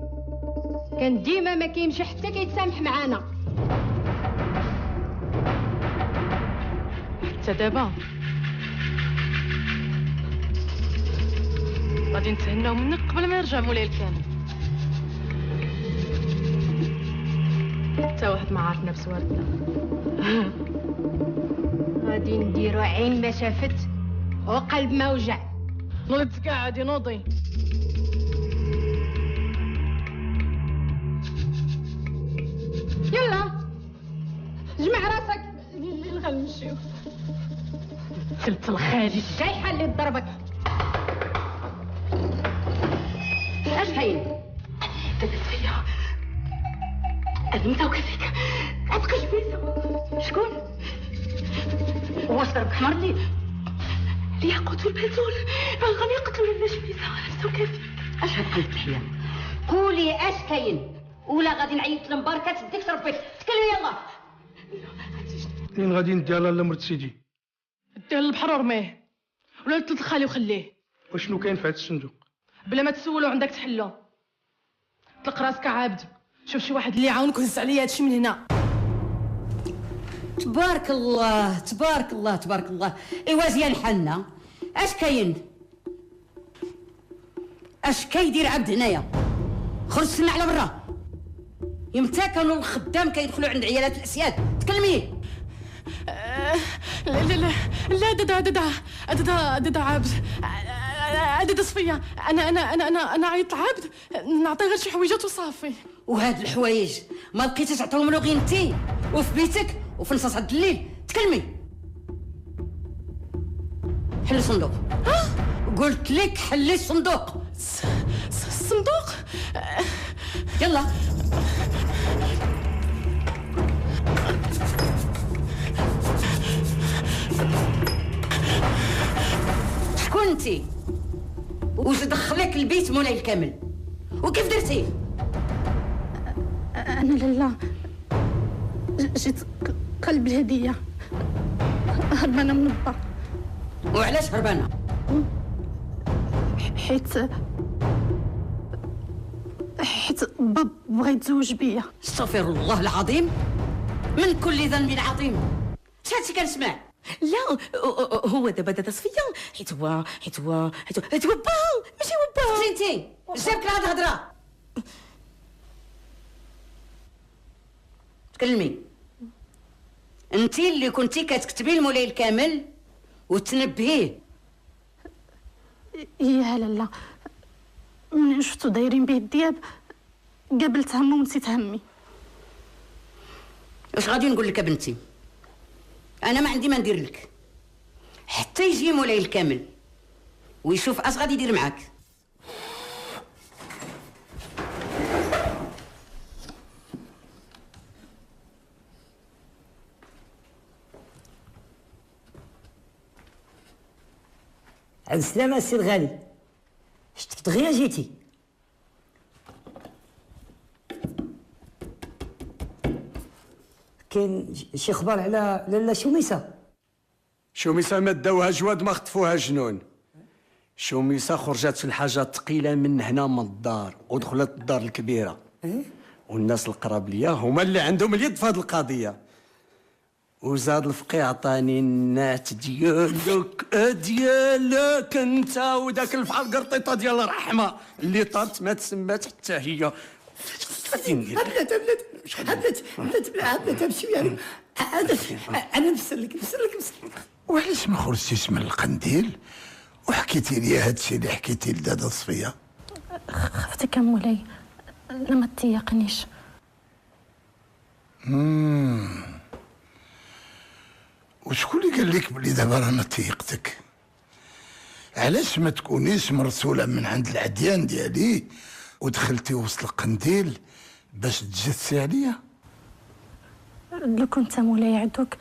كان ديما ما كيمشي حتى كيتسامح معانا. حتى دابا غادي نتهناو منك قبل ما يرجع مولاي الكامل. حتى واحد ما عارفنا بسوارتنا. غادي نديرو عين ما شافت وقلب ما وجع. نوضي تقعدي نوضي. يلا جمع راسك غنمشيو. كلت الخالي الشايحه اللي ضربك. اش كاين؟ دابت فيا المتا وكذيك عتق جبيزه. شكون؟ واش ضربك حمر الليل؟ الياقوت والبتول غادي يقتلوا لنا جبيزه. المتا وكذيك. اش هاد التحيه؟ قولي اش كاين ولا غادي نعيط لمباركه تديك تربيك. تكلمي يلا. فين غادي نديها لاله مرت سيدي؟ ديها للبحر ورميه ولا لثلث خالي وخليه. وشنو كاين في هاد الصندوق؟ بلا ما تسولو عندك تحلو. طلق راسك عابد. شوف شي واحد اللي يعاونك وهز عليا هادشي من هنا. تبارك الله تبارك الله تبارك الله. ايوا زيان حنا اش كاين؟ اش كيدير عبد هنايا؟ خرج سمع على برا. يمتى كانوا الخدام كيدخلوا عند عيالات الاسياد؟ تكلمي. لا لا لا لا دادا عابد. دادا صفيه. انا عيط عابد نعطيه غير شي حويجات وصافي. وهاد الحوايج ما لقيتيش تعطيهم له غير انتي وفي بيتك وفي نصاص هاد الليل؟ تكلمي. حلي الصندوق. قلت لك حلي الصندوق. الصندوق؟ يلا. شكون انتي؟ واش دخلك البيت مولاي الكامل؟ وكيف درتي؟ انا لاله جيت قلب الهديه هربانه من با. وعلاش هربانه؟ حيت باب بغا يتزوج بيا. استغفر الله العظيم من كل ذنب عظيم. شاتي كنسمع؟ لا هو دابا صفيه حيت هو با ماشي هو با. انتي جابك لهاد الهضره. تكلمي. انتي اللي كنتي كتكتبي لمولاي الكامل وتنبهيه. يا لاله من شفتو دايرين به الدياب قابلت همه ونسيت همي. واش غادي نقول لك بنتي؟ انا ما عندي ما ندير لك حتى يجي مولاي الكامل ويشوف اش غادي يدير معاك. عند السلامة السي الغالي. شتك دغيا جيتي. كاين شي خبر على لاله شوميسه؟ شوميسه ما داوها جواد ما خطفوها جنون. شوميسه خرجت في الحاجه ثقيله من هنا من الدار ودخلت الدار الكبيره. والناس القراب ليا هما اللي عندهم اليد في هذه القضيه. وزاد الفقيه عطاني النات ديالك انت وداك الفحال قرطيطه ديال الرحمه اللي طارت ما تسمات حتى هي. بلاتي امشي يعني انا نفسر لك. وعلاش ما خرجتيش من القنديل وحكيتي لي هادشي اللي حكيتي لدادا صفيه؟ خفتك مولاي لا ما تيقنيش. وشكون اللي قال لك بلي دابا رانا تيقتك؟ علاش ما تكونيش مرسوله من عند العديان ديالي ودخلتي وسط القنديل باش تجسي عليا؟ لو كنت مولاي عدوك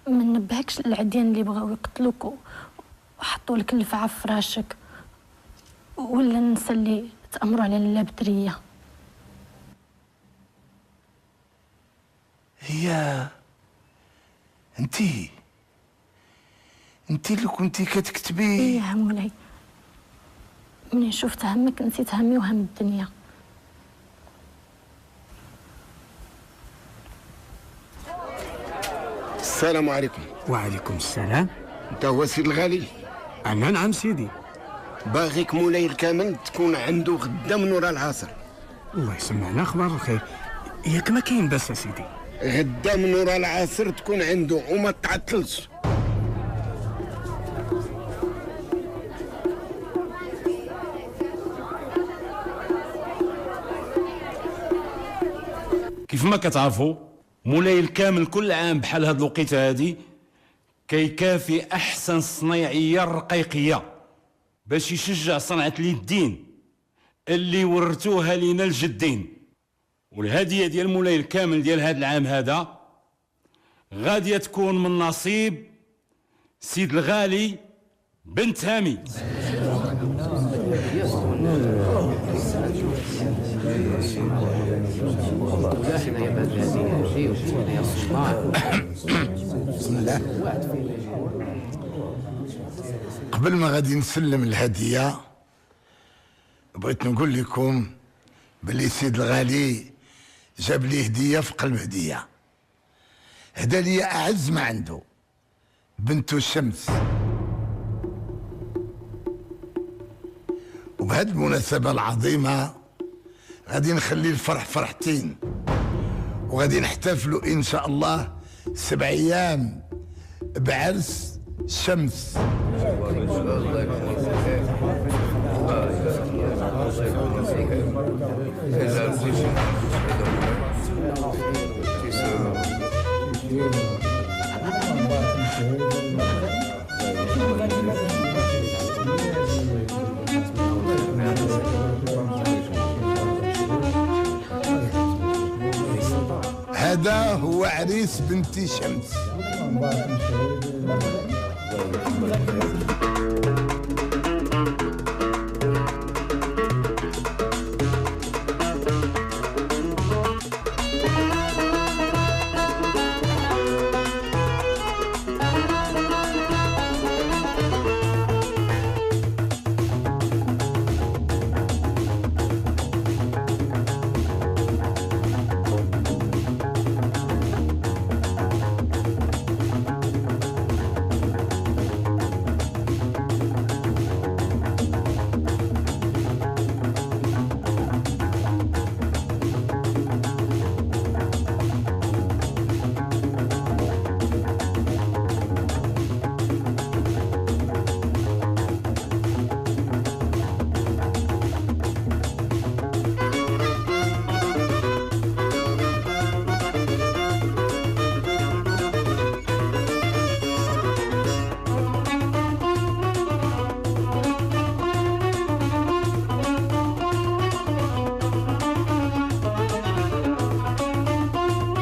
ما نبهكش العديان اللي بغاو يقتلوك وحطوا لك الفعه في فراشك، ولا النساء اللي تامروا على لاله بدريه. هي انتي اللي كنتي كتكتبي؟ ايه يا مولاي، منين شفت همك نسيت همي وهم الدنيا. السلام عليكم. وعليكم السلام. انت هو سيد الغالي؟ انا نعم سيدي. باغيك مولاي الكامل تكون عنده غدا من ورا العصر. الله يسمعنا اخبار الخير. ياك ما كاين باس يا سيدي. غدا من ورا العصر تكون عنده وما تعطلش. كيف ما كتعرفوا مولاي الكامل كل عام بحال هاد الوقيته هادي كيكافي احسن صنايعيه الرقيقيه باش يشجع صنعه اليدين اللي ورثوها لينا الجدين. والهديه ديال مولاي الكامل ديال هاد العام هذا غاديه تكون من نصيب سيد الغالي بنت هامي. بسم الله. قبل ما غادي نسلم الهديه بغيت نقول لكم بلي سيد الغالي جاب لي هديه في قلب هديه. هدا لي اعز ما عنده، بنته الشمس. وبهذه المناسبه العظيمه غادي نخلي الفرح فرحتين، وغادي نحتفلوا ان شاء الله 7 ايام بعرس الشمس. هذا هو عريس بنتي شمس.